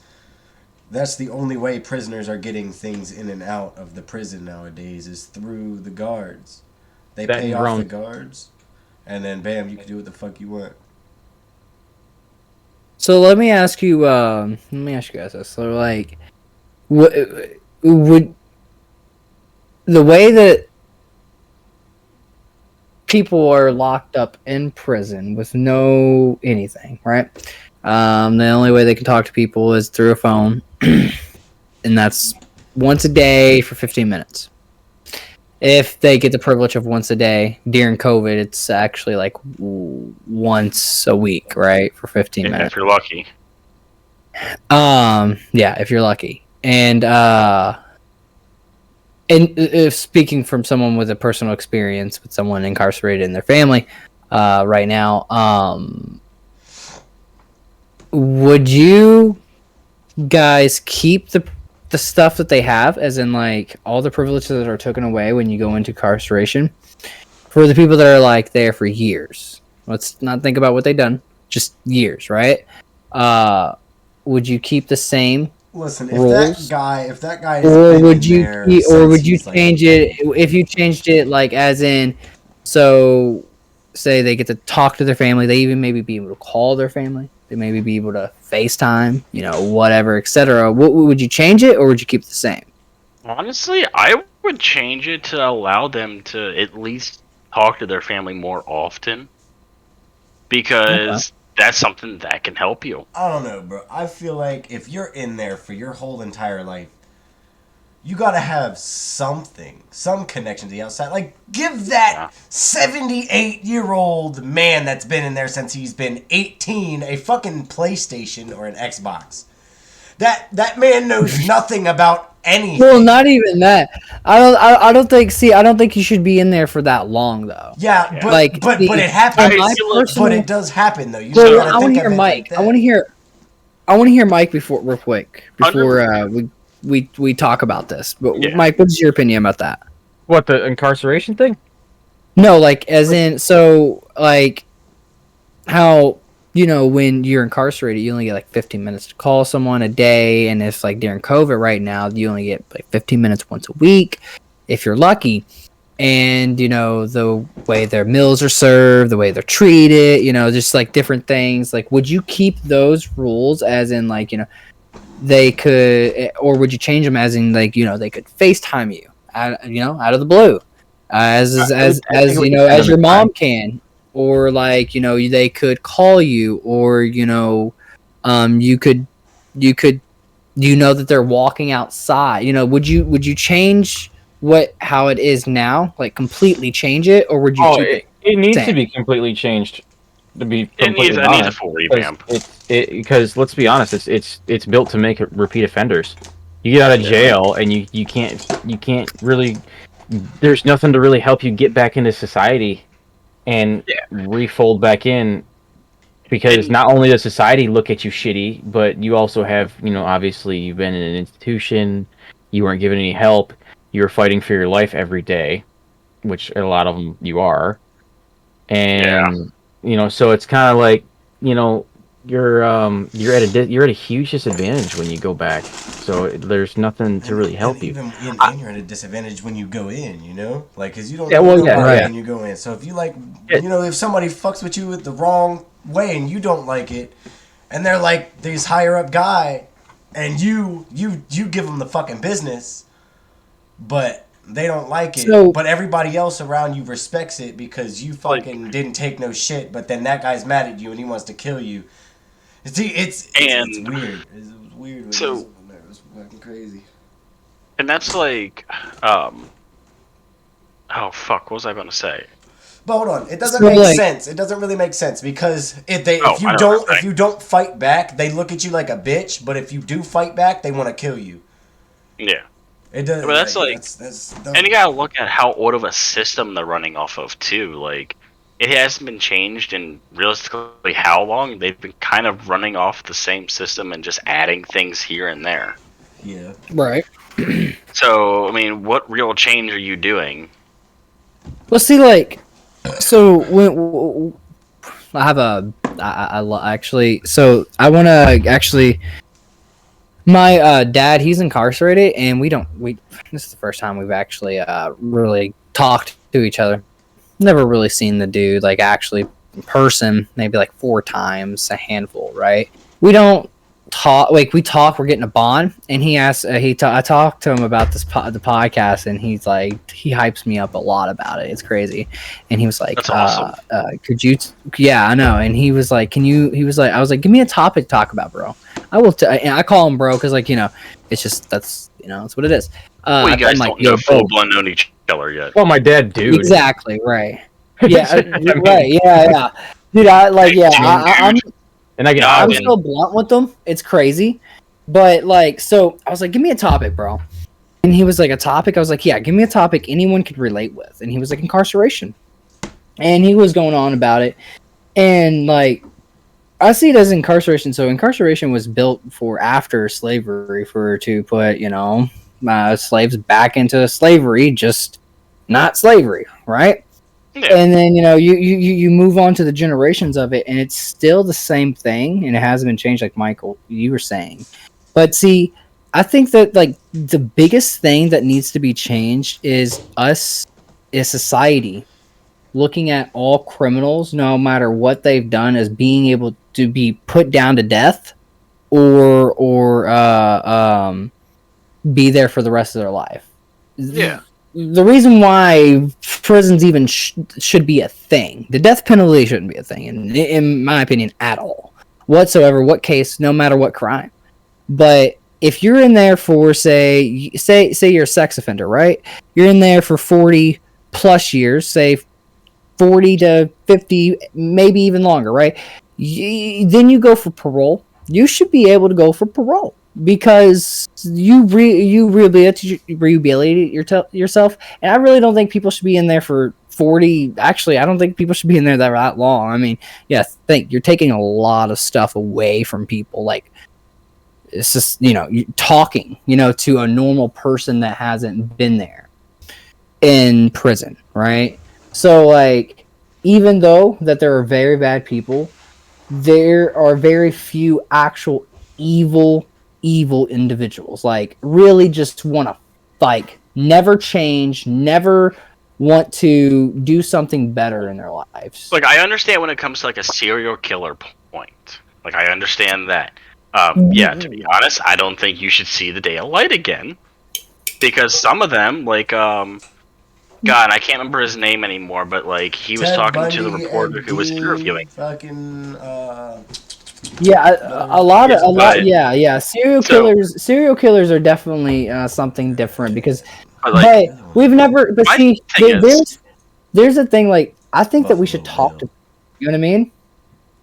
that's the only way prisoners are getting things in and out of the prison nowadays is through the guards. They That pay and off grown. the guards, and then bam, you can do what the fuck you want. So let me ask you guys this. So like, would the way that people are locked up in prison with no anything, right? The only way they can talk to people is through a phone, and that's once a day for 15 minutes. If they get the privilege of once a day during COVID, it's actually like once a week, right, for 15 minutes. If you're lucky. Yeah, if you're lucky. And if speaking from someone with a personal experience with someone incarcerated in their family, right now, would you guys keep the stuff that they have, as in like all the privileges that are taken away when you go into incarceration, for the people that are like there for years? Let's not think about what they've done, just years, right? Would you keep the same? Listen, rules? if that guy, Or would you change it? If you changed it, like as in, so say they get to talk to their family, they even maybe be able to call their family, they maybe be able to FaceTime, whatever, etc. Would you change it, or would you keep it the same? Honestly, I would change it to allow them to at least talk to their family more often. Because that's something that can help you. I don't know, bro. I feel like if you're in there for your whole entire life, you gotta have some connection to the outside. Like, give that 78-year-old man that's been in there since he's been 18 a fucking PlayStation or an Xbox. That man knows nothing about anything. Well, not even that. I don't think you should be in there for that long, though. Yeah, but Like, but it happens. I But it does happen though. You Well, just gotta I want think to hear of it Mike. like I want to hear Mike real quick before we talk about this. But Yeah. Mike, what's your opinion about that? What, the incarceration thing? No, like as in, so like how when you're incarcerated, you only get like 15 minutes to call someone a day, and it's like during COVID right now, you only get like 15 minutes once a week, if you're lucky. And the way their meals are served, the way they're treated, just like different things. Like, would you keep those rules, as in like they could, or would you change them as in like they could FaceTime you out of the blue, as your mom can, or like they could call you, or you could that they're walking outside. Would you change how it is now, like completely change it, or would you keep it? It needs to same? be completely changed. To be It completely needs a honest, full revamp. because let's be honest, it's built to make repeat offenders. You get out of jail and you can't really. There's nothing to really help you get back into society and refold back in, because not only does society look at you shitty, but you also have, obviously you've been in an institution, you weren't given any help, you were fighting for your life every day, which a lot of them you are, and so it's kind of like, you're at a huge disadvantage when you go back. So there's nothing to really help you. Even you're at a disadvantage when you go in, like, because you don't when you go in. So if you if somebody fucks with you the wrong way and you don't like it, and they're like this higher up guy, and you give them the fucking business, but they don't like it, but everybody else around you respects it because you fucking didn't take no shit. But then that guy's mad at you and he wants to kill you. See, it's weird. It was weird. It was fucking crazy. And that's like, oh fuck, what was I going to say? But hold on, it doesn't make sense. It doesn't really make sense because if you don't fight back, they look at you like a bitch. But if you do fight back, they want to kill you. Yeah. It does. But that's and you gotta look at how old of a system they're running off of too. Like, it hasn't been changed in realistically how long. They've been kind of running off the same system and just adding things here and there. Yeah. Right. So, I mean, what real change are you doing? Well, see, like, so when I have actually, so I want to actually. My dad, he's incarcerated, and this is the first time we've actually really talked to each other. Never really seen the dude, like, actually in person, maybe like 4 times, a handful, right? We don't talk, like, we're getting a bond, and he asked, I talked to him about the podcast, and he's like, he hypes me up a lot about it. It's crazy. And he was like, that's awesome. Could you, yeah, I know. And he was like, I was like, give me a topic to talk about, bro. I will. And I call him bro because, like, it's just that's what it is. Well, you guys don't know full blown known each other yet. Well, my dad, dude. Exactly right. Yeah, right. Yeah. Dude, I'm so blunt with them. It's crazy, but like, so I was like, give me a topic, bro. And he was like, a topic. I was like, yeah, give me a topic anyone could relate with. And he was like, incarceration. And he was going on about it, and like. I see it as incarceration. So incarceration was built for after slavery to put, slaves back into slavery, just not slavery, right? Yeah. And then, you move on to the generations of it, and it's still the same thing, and it hasn't been changed, like Michael, you were saying. But see, I think that, like, the biggest thing that needs to be changed is us as society looking at all criminals, no matter what they've done, as being able to be put down to death or be there for the rest of their life. Yeah. The reason why prisons even should be a thing, the death penalty shouldn't be a thing, in my opinion, at all. Whatsoever, what case, no matter what crime. But if you're in there for, say you're a sex offender, right? You're in there for 40 plus years, say 40 to 50, maybe even longer, right? Then you go for parole. You should be able to go for parole because you rehabilitate yourself. And I really don't think people should be in there for 40. Actually, I don't think people should be in there that long. I mean, yeah, you're taking a lot of stuff away from people. Like, it's just, talking, to a normal person that hasn't been there in prison, right? So, like, even though that there are very bad people, there are very few actual evil individuals. Like, really just want to, like, never change, never want to do something better in their lives. Like, I understand when it comes to, like, a serial killer point. Like, I understand that. Yeah, to be honest, I don't think you should see the day of light again. Because some of them, like, God, I can't remember his name anymore, but, like, he was talking to the reporter who was interviewing. Serial killers are definitely something different because like, but we've never. But my see, thing is- there's a thing. Like, I think that we should talk to. You know what I mean?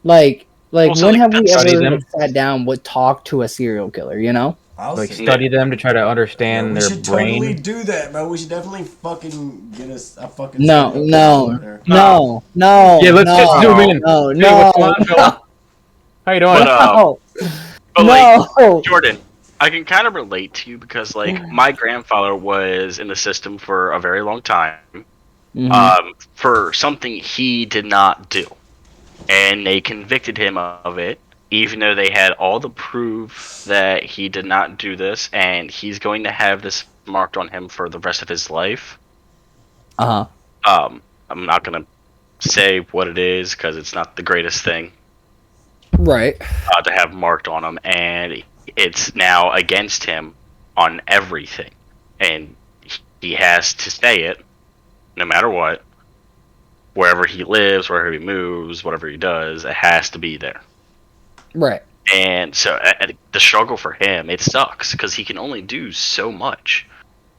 Like Well, so, when like, have we study ever them. sat down with talk to a serial killer? You know? Like study them to try to understand we their should brain. totally do that, bro. We should definitely fucking get us a fucking No. serial killer there. Yeah, let's no, just zoom in. No, Hey, no, what's going on, Phil? How you doing? no, But like, no. Jordan, I can kind of relate to you because like my grandfather was in the system for a very long time for something he did not do, and they convicted him of it, even though they had all the proof that he did not do this, and he's going to have this marked on him for the rest of his life. I'm not gonna say what it is because it's not the greatest thing. Right. To have marked on him, and it's now against him on everything, and he has to say it no matter what. Wherever he lives, wherever he moves, whatever he does, it has to be there. Right. And so the struggle for him, it sucks because he can only do so much.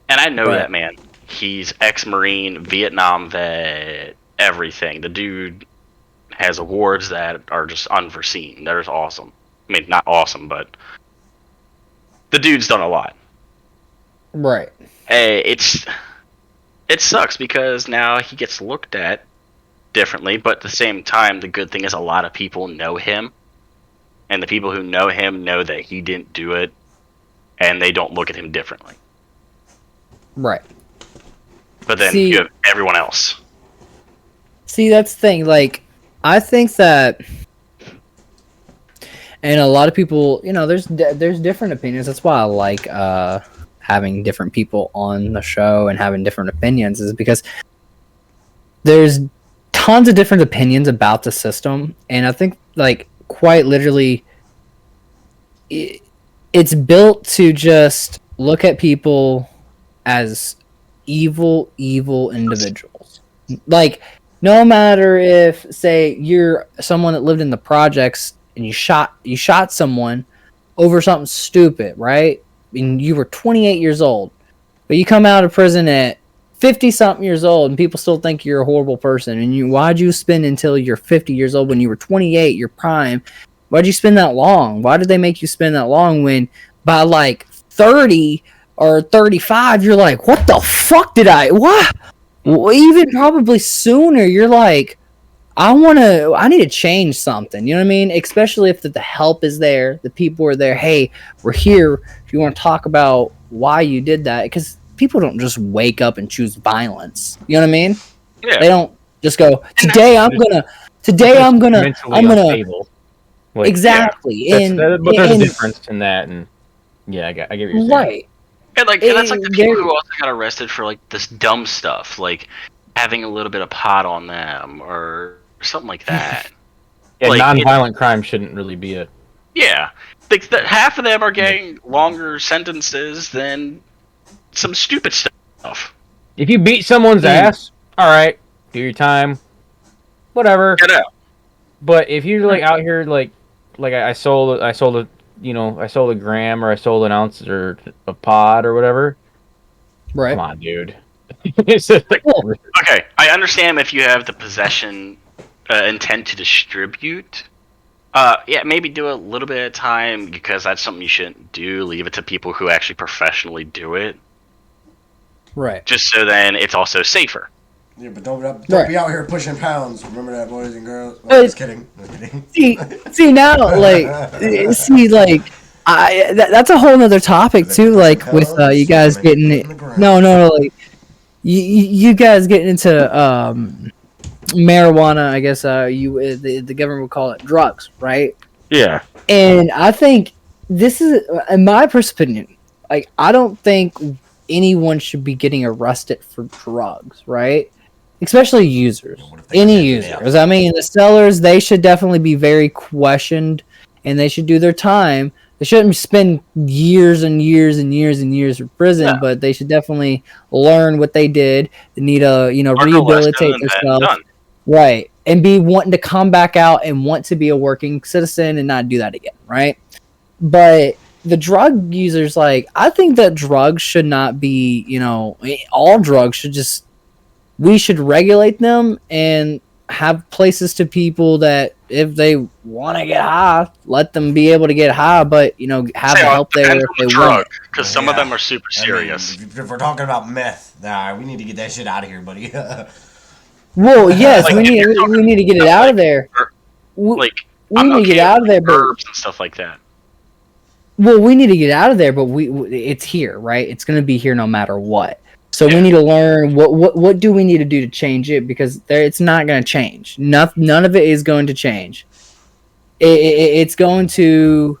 And I know that man. He's ex-Marine, Vietnam vet, everything. The dude has awards that are just unforeseen. They're just awesome. I mean, not awesome, but the dude's done a lot. Right. It sucks because now he gets looked at differently, but at the same time, the good thing is a lot of people know him, and the people who know him know that he didn't do it, and they don't look at him differently. Right. But then you have everyone else. See, that's the thing. Like, I think that, and a lot of people, you know, there's different opinions. That's why I like having different people on the show and having different opinions, is because there's tons of different opinions about the system, and I think, like, quite literally, it's built to just look at people as evil individuals. Like, no matter if, say, you're someone that lived in the projects and you shot someone over something stupid, right? And you were 28 years old, but you come out of prison at 50-something years old, and people still think you're a horrible person. And why'd you spend until you're 50 years old when you were 28, your prime? Why'd you spend that long? Why did they make you spend that long when by like 30 or 35, you're like, what the fuck did what? Well, even probably sooner, you're like, I need to change something. You know what I mean? Especially if the help is there, the people are there. Hey, we're here if you want to talk about why you did that. Because people don't just wake up and choose violence. You know what I mean? Yeah. They don't just go, today I'm gonna. Like, exactly. But there's a difference in that, and yeah, I get what you're saying. Right. And that's like the people who also got arrested for like this dumb stuff, like having a little bit of pot on them or something like that. Yeah, like, non-violent crime shouldn't really be a. Yeah, like half of them are getting longer sentences than some stupid stuff. If you beat someone's ass, all right, do your time, whatever. Get out. But if you're like out here like I sold a gram or I sold an ounce or a pod or whatever. Right. Come on, dude. Okay, I understand if you have the possession intent to distribute. Yeah, maybe do a little bit at a time because that's something you shouldn't do. Leave it to people who actually professionally do it. Right. Just so then it's also safer. Yeah, but don't be out here pushing pounds. Remember that, boys and girls? Oh, just kidding. See now, like, that's a whole nother topic too. Like with you guys getting like you guys getting into marijuana. I guess the government would call it drugs, right? Yeah. And I think this is, in my personal opinion, like, I don't think anyone should be getting arrested for drugs, right? Especially users. Any users. I mean, the sellers, they should definitely be very questioned, and they should do their time. They shouldn't spend years and years and years and years in prison, but they should definitely learn what they did. They need to, rehabilitate themselves. Right. And be wanting to come back out and want to be a working citizen and not do that again, right? But the drug users, like, I think that drugs should not be, all drugs should just, we should regulate them and have places to people that if they want to get high, let them be able to get high, but have the help there if they want. Because some of them are super serious. If we're talking about meth, we need to get that shit out of here, buddy. Well, yes, we need to get it out of there. We need to get out of there, but herbs and stuff like that. Well, we need to get out of there, but it's here, right? It's going to be here no matter what. So we need to learn what do we need to do to change it, because it's not going to change. None of it is going to change. It's going to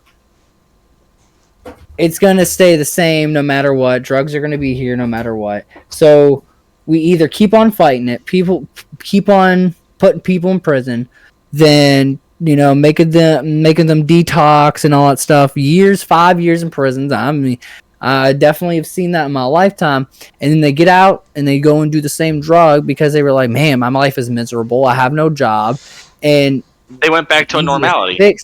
stay the same no matter what. Drugs are going to be here no matter what. So we either keep on fighting it, people keep on putting people in prison, then making them detox and all that stuff. 5 years in prisons. I definitely have seen that in my lifetime. And then they get out and they go and do the same drug because they were like, man, my life is miserable. I have no job. And they went back to a normality.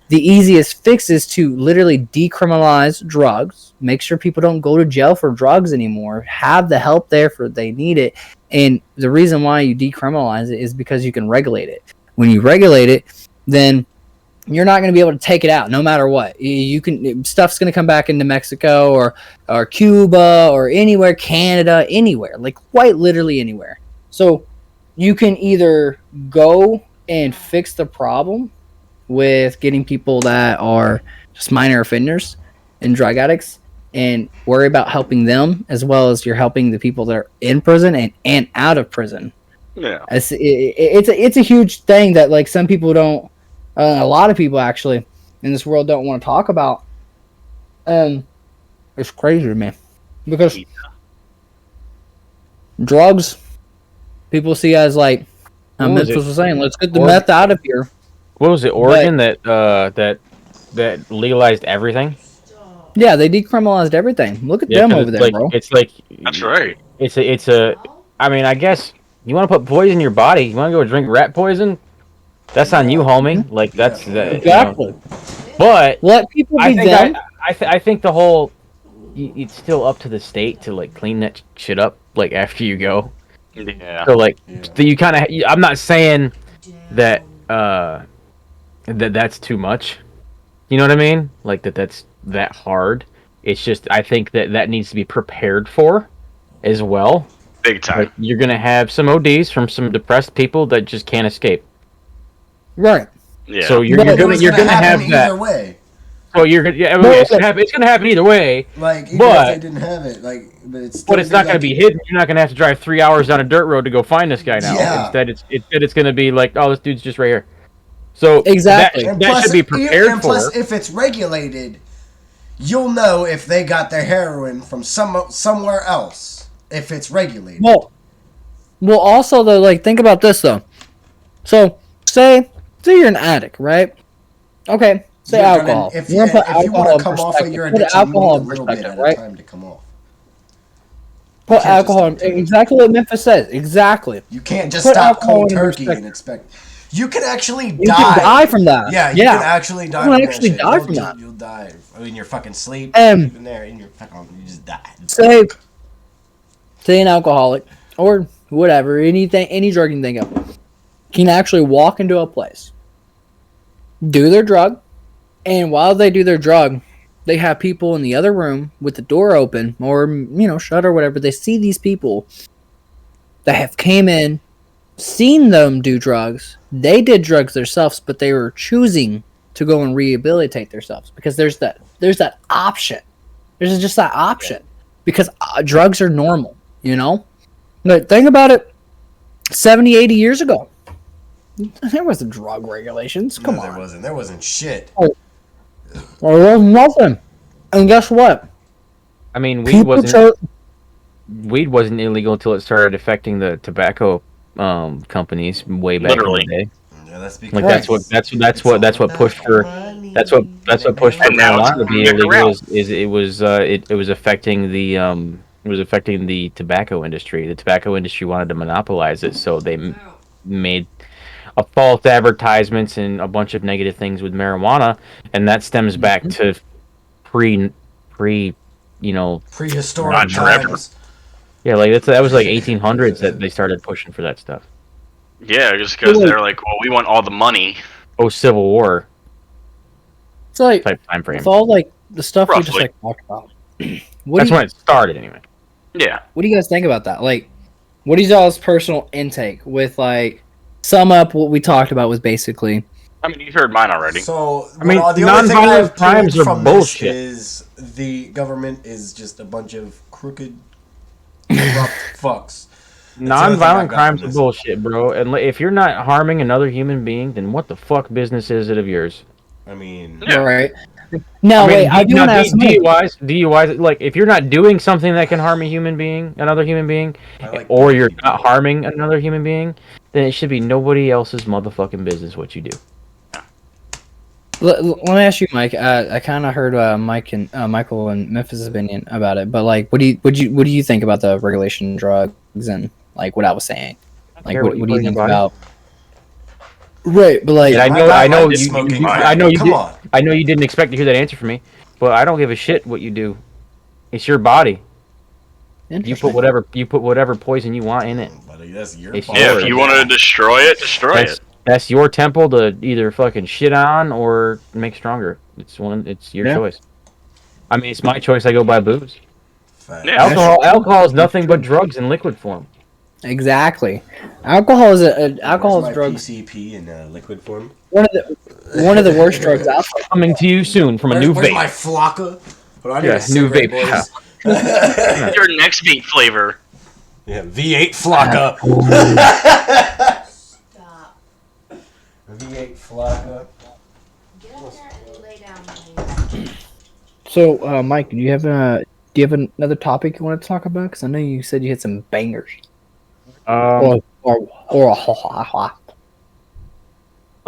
The easiest fix is to literally decriminalize drugs. Make sure people don't go to jail for drugs anymore. Have the help there for they need it. And the reason why you decriminalize it is because you can regulate it. When you regulate it, then you're not going to be able to take it out no matter what. Stuff's going to come back into Mexico or Cuba or anywhere, Canada, anywhere, like quite literally anywhere. So you can either go and fix the problem with getting people that are just minor offenders and drug addicts and worry about helping them, as well as you're helping the people that are in prison and out of prison. Yeah. It's a huge thing that like some people don't, a lot of people actually in this world don't want to talk about. It's crazy to me because drugs people see as like Memphis was saying, let's get the meth out of here. What was it, Oregon that legalized everything? Yeah, they decriminalized everything. Look at them over there, bro. It's like that's right. It's a. I mean, I guess you want to put poison in your body. You want to go drink rat poison? That's on you, homie. Like that's exactly. But let people be them. I think the whole it's still up to the state to like clean that shit up like after you go. Yeah. So like you kind of. I'm not saying that that's too much. You know what I mean? Like that's that hard. It's just I think that needs to be prepared for as well. Big time. Like, you're gonna have some ODs from some depressed people that just can't escape. Right. Yeah. So you're gonna have that. Either way. So it's gonna happen either way. Like even if they didn't have it, but it's not gonna be hidden. You're not gonna have to drive 3 hours down a dirt road to go find this guy now. Yeah. Instead, it's gonna be like, oh, this dude's just right here. So exactly. That should be prepared and plus, if it's regulated, you'll know if they got their heroin from somewhere else. If it's regulated. Well, also though, like think about this though. So say you're an addict, right? Okay. Say alcohol. If you want to come off of your addiction, you need a little bit at a time to come off. Put alcohol in, exactly what Memphis says. Exactly. You can't just stop cold turkey and expect. You can actually die. You can die from that. Yeah, you can actually die. You can actually die from that. You'll die in your fucking sleep. Even there, in your fucking, you just die. Say an alcoholic or whatever, any drug you can think of, can actually walk into a place, do their drug, and while they do their drug, they have people in the other room with the door open or shut or whatever. They see these people that have came in, seen them do drugs. They did drugs themselves, but they were choosing to go and rehabilitate themselves because there's that option. There's just that option because drugs are normal, But think about it, 70, 80 years ago, there wasn't drug regulations. Come on. There wasn't shit. Well, there was nothing. And guess what? I mean, weed wasn't illegal until it started affecting the tobacco companies way back in the day. Yeah, that's because that's what pushed for marijuana to be illegal. It was affecting the tobacco industry. The tobacco industry wanted to monopolize it, so they made a false advertisements and a bunch of negative things with marijuana, and that stems back to pre, you know, Prehistoric Not forever. times. yeah, like that was like 1800s that they started pushing for that stuff. Yeah, just because they're like, well, we want all the money. Oh, Civil War It's like type time frame. with all like the stuff we just Roughly. like talked about. That's when it started, anyway. Yeah. What do you guys think about that? Like, what is y'all's personal intake with like sum up what we talked about was basically I mean, you've heard mine already. So, I mean, the only thing nonviolent I've crimes pulled are from bullshit. this is the government is just a bunch of crooked, corrupt fucks. That's the only thing I've Non-violent got crimes from are this. bullshit, bro. And if you're not harming another human being, then what the fuck business is it of yours? I mean, Yeah. all right. Now wait, I do want to ask Mike. DUIs, like if you're not doing something that can harm a human being, another human being, I like or that. you're not harming another human being, then it should be nobody else's motherfucking business what you do. Let me ask you, Mike. I kind of heard Michael and Memphis' opinion about it, but like, what do you think about the regulation drugs and like what I was saying? Like, care what what do you you put in think your body. about? Right, but like, And My God, I know is you, smoking you- fire. I know you Come did, on. I know you didn't expect to hear that answer from me, but I don't give a shit what you do. It's your body. You put whatever poison you want in it. Buddy, that's your It's fault. Yeah, yours. if you want to destroy it, destroy That's, it. that's your temple to either fucking shit on or make stronger. It's your Yeah. choice. I mean, it's my choice. I go buy booze. Fact. Yeah. Alcohol is nothing but drugs in liquid form. exactly. Alcohol is alcohol Where's is my drugs. PCP in liquid form. One of the worst drugs out there. Coming to you soon from a new Where's vape. my flocka? Hold on, I need Yeah, a new cigarette, vape. boys. Your next meat flavor. Yeah, V8 flocka. Stop. V8 flocka. Get up there and lay down, please. So, Mike, do you have another topic you want to talk about? Because I know you said you had some bangers. Oh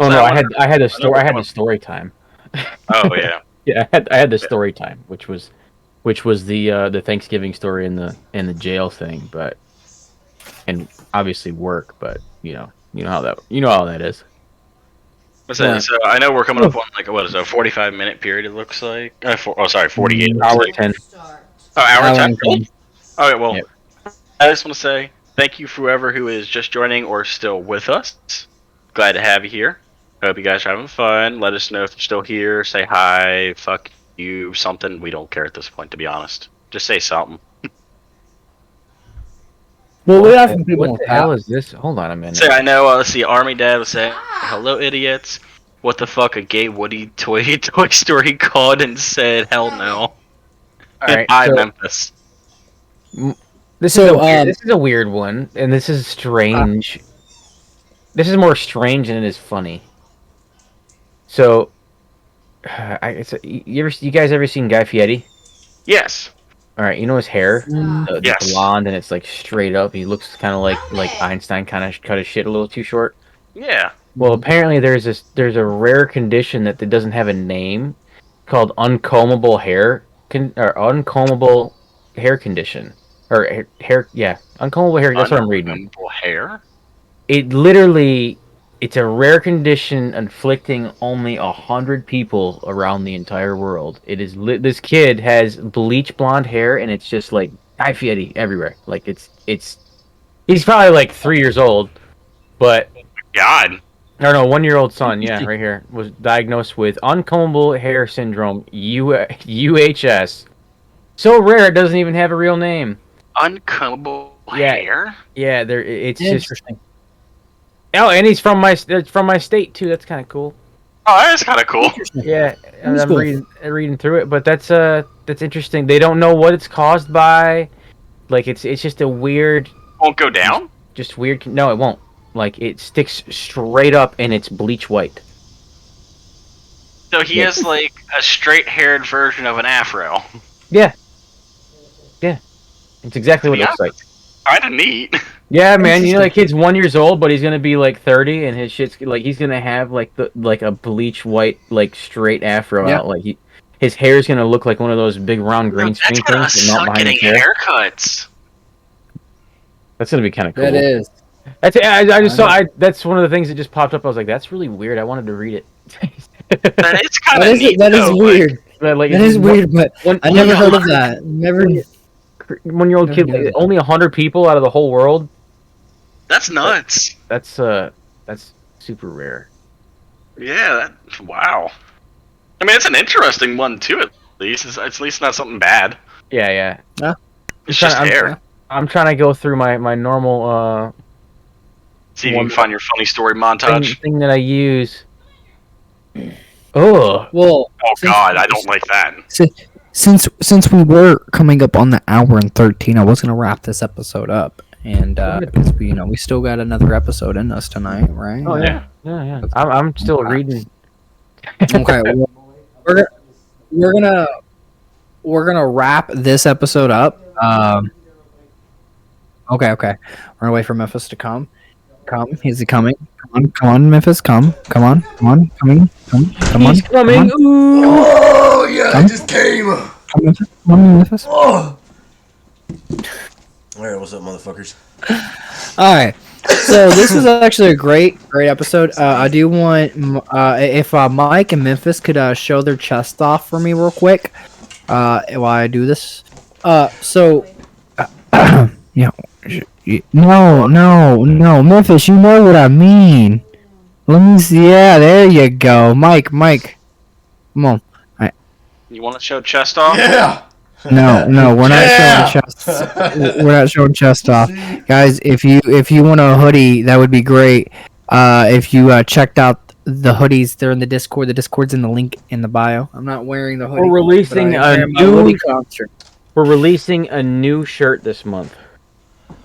no, I had a story time. Oh yeah. Yeah, I had the story time, which was the Thanksgiving story and the jail thing, and obviously work, but you know how that is. What's that? So I know we're coming up on like what is it, a 45-minute period? It looks like. 48. it looks Hour like. 10. Start. Oh, hour 10. Hour 10. All right. Well, Yep. I just want to say thank you for whoever who is just joining or still with us. Glad to have you here. Hope you guys are having fun. Let us know if you're still here. Say hi. Fuck you. Something. We don't care at this point, to be honest. Just say something. Well, we have some people. What the hell is this? Hold on a minute. Say I know. Let's see. Army Dad was saying, "Hello, idiots." What the fuck? A gay Woody Toy Story called and said, "Hell no." All right, Hi, so- Memphis. This is a weird one, and this is strange. This is more strange than it is funny. So, you guys ever seen Guy Fieri? Yes. All right, you know his hair, the Yes. blonde, and it's like straight up. He looks kind of like Einstein, kind of cut his shit a little too short. Yeah. Well, apparently there's a rare condition that doesn't have a name called uncombable hair uncombable hair condition or hair. Yeah, uncombable hair. That's what I'm reading. Uncombable hair. It's a rare condition afflicting only 100 people around the entire world. It is this kid has bleach blonde hair, and it's just like Guy Fieri everywhere. Like it's he's probably like 3 years old, but God. no, 1-year-old son, yeah, right here, was diagnosed with uncombable hair syndrome, UHS. So rare it doesn't even have a real name. Uncombable Yeah. hair. Yeah, it's just. Interesting. Oh, and he's from my state too. That's kind of cool. Oh, that's kind of cool. Yeah, and That's I'm cool. reading through it, but that's interesting. They don't know what it's caused by. Like it's just a weird, Won't go down. just weird. No, it won't. Like it sticks straight up, and it's bleach white. So he has like a straight-haired version of an afro. Yeah. It's exactly what it Yeah. looks like. Kind of neat. Yeah, man. You know that kid's 1 year old, but he's gonna be like 30, and his shit's like he's gonna have like a bleach white like straight afro Yeah. out. Like his hair's gonna look like one of those big round green That's screen gonna things, but not suck behind getting his hair. haircuts. That's gonna be kind of cool. That is. I just saw. That's one of the things that just popped up. I was like, that's really weird. I wanted to read it. That is kind That of is neat. that is though, like, weird. Like, That is weird, but I never heard of 100 that. Never. 1-year-old kid, Never knew that. only 100 people out of the whole world. That's nuts. That's super rare. Yeah. Wow. I mean, it's an interesting one too. At least it's at least not something bad. Yeah. It's just hair. I'm trying to go through my normal See if you can find your funny story montage. thing that I use. Oh, Well, Oh God, I don't like that. since we were coming up on the hour and 13, I was gonna wrap this episode up, and because we still got another episode in us tonight, right? oh yeah. I'm still reading. Okay, well, we're gonna wrap this episode up. Okay. We're gonna wait for Memphis to come. Is he coming? Come on, Memphis, come on, coming. He's coming. Ooh. Oh yeah, I just came. Come on, Memphis. Oh. All right, what's up, motherfuckers? All right. So this was actually a great episode. I do want if Mike and Memphis could show their chest off for me real quick while I do this. No, Memphis, you know what I mean. Let me see. Yeah, there you go, Mike. Come on. You want to show chest off? Yeah. No, we're not Yeah! showing chest. We're not showing chest off, guys. If you want a hoodie, that would be great. If you checked out the hoodies, they're in the Discord. The Discord's in the link in the bio. I'm not wearing the hoodie. We're releasing but I am a wearing my new. hoodie concert. We're releasing a new shirt this month.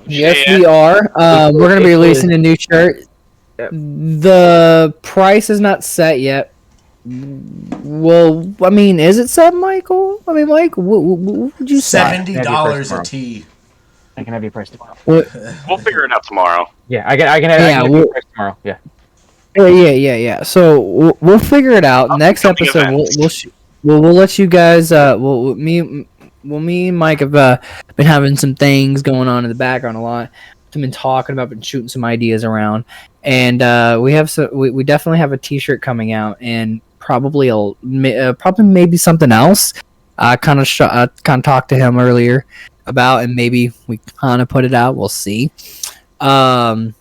Yes, Yeah. we are. We're gonna be releasing a new shirt. Yep. The price is not set yet. Well, I mean, is it set, Michael? I mean, Mike, what would you say? $70 a tee. I can have your price tomorrow. We'll figure it out tomorrow. Yeah, I can have Yeah, your price tomorrow. Yeah. Yeah. So we'll figure it out. Next something episode, event. we'll let you guys. Me and Mike have been having some things going on in the background a lot. We've been talking about, been shooting some ideas around, and we definitely have a T-shirt coming out, and probably maybe something else. I kind of talked to him earlier about, and maybe we kind of put it out. We'll see. But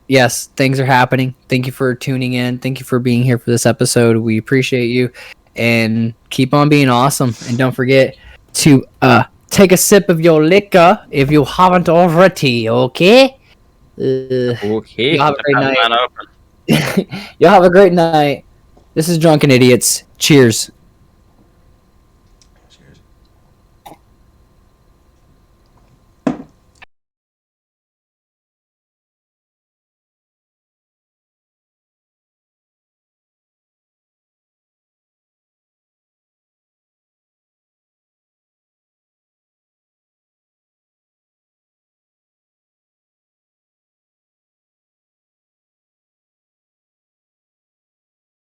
yes, things are happening. Thank you for tuning in. Thank you for being here for this episode. We appreciate you, and keep on being awesome. And don't forget to take a sip of your liquor if you haven't already. Okay. Okay. Y'all have a great Have night. mine open. Y'all have a great night. This is Drunken Idiots. Cheers.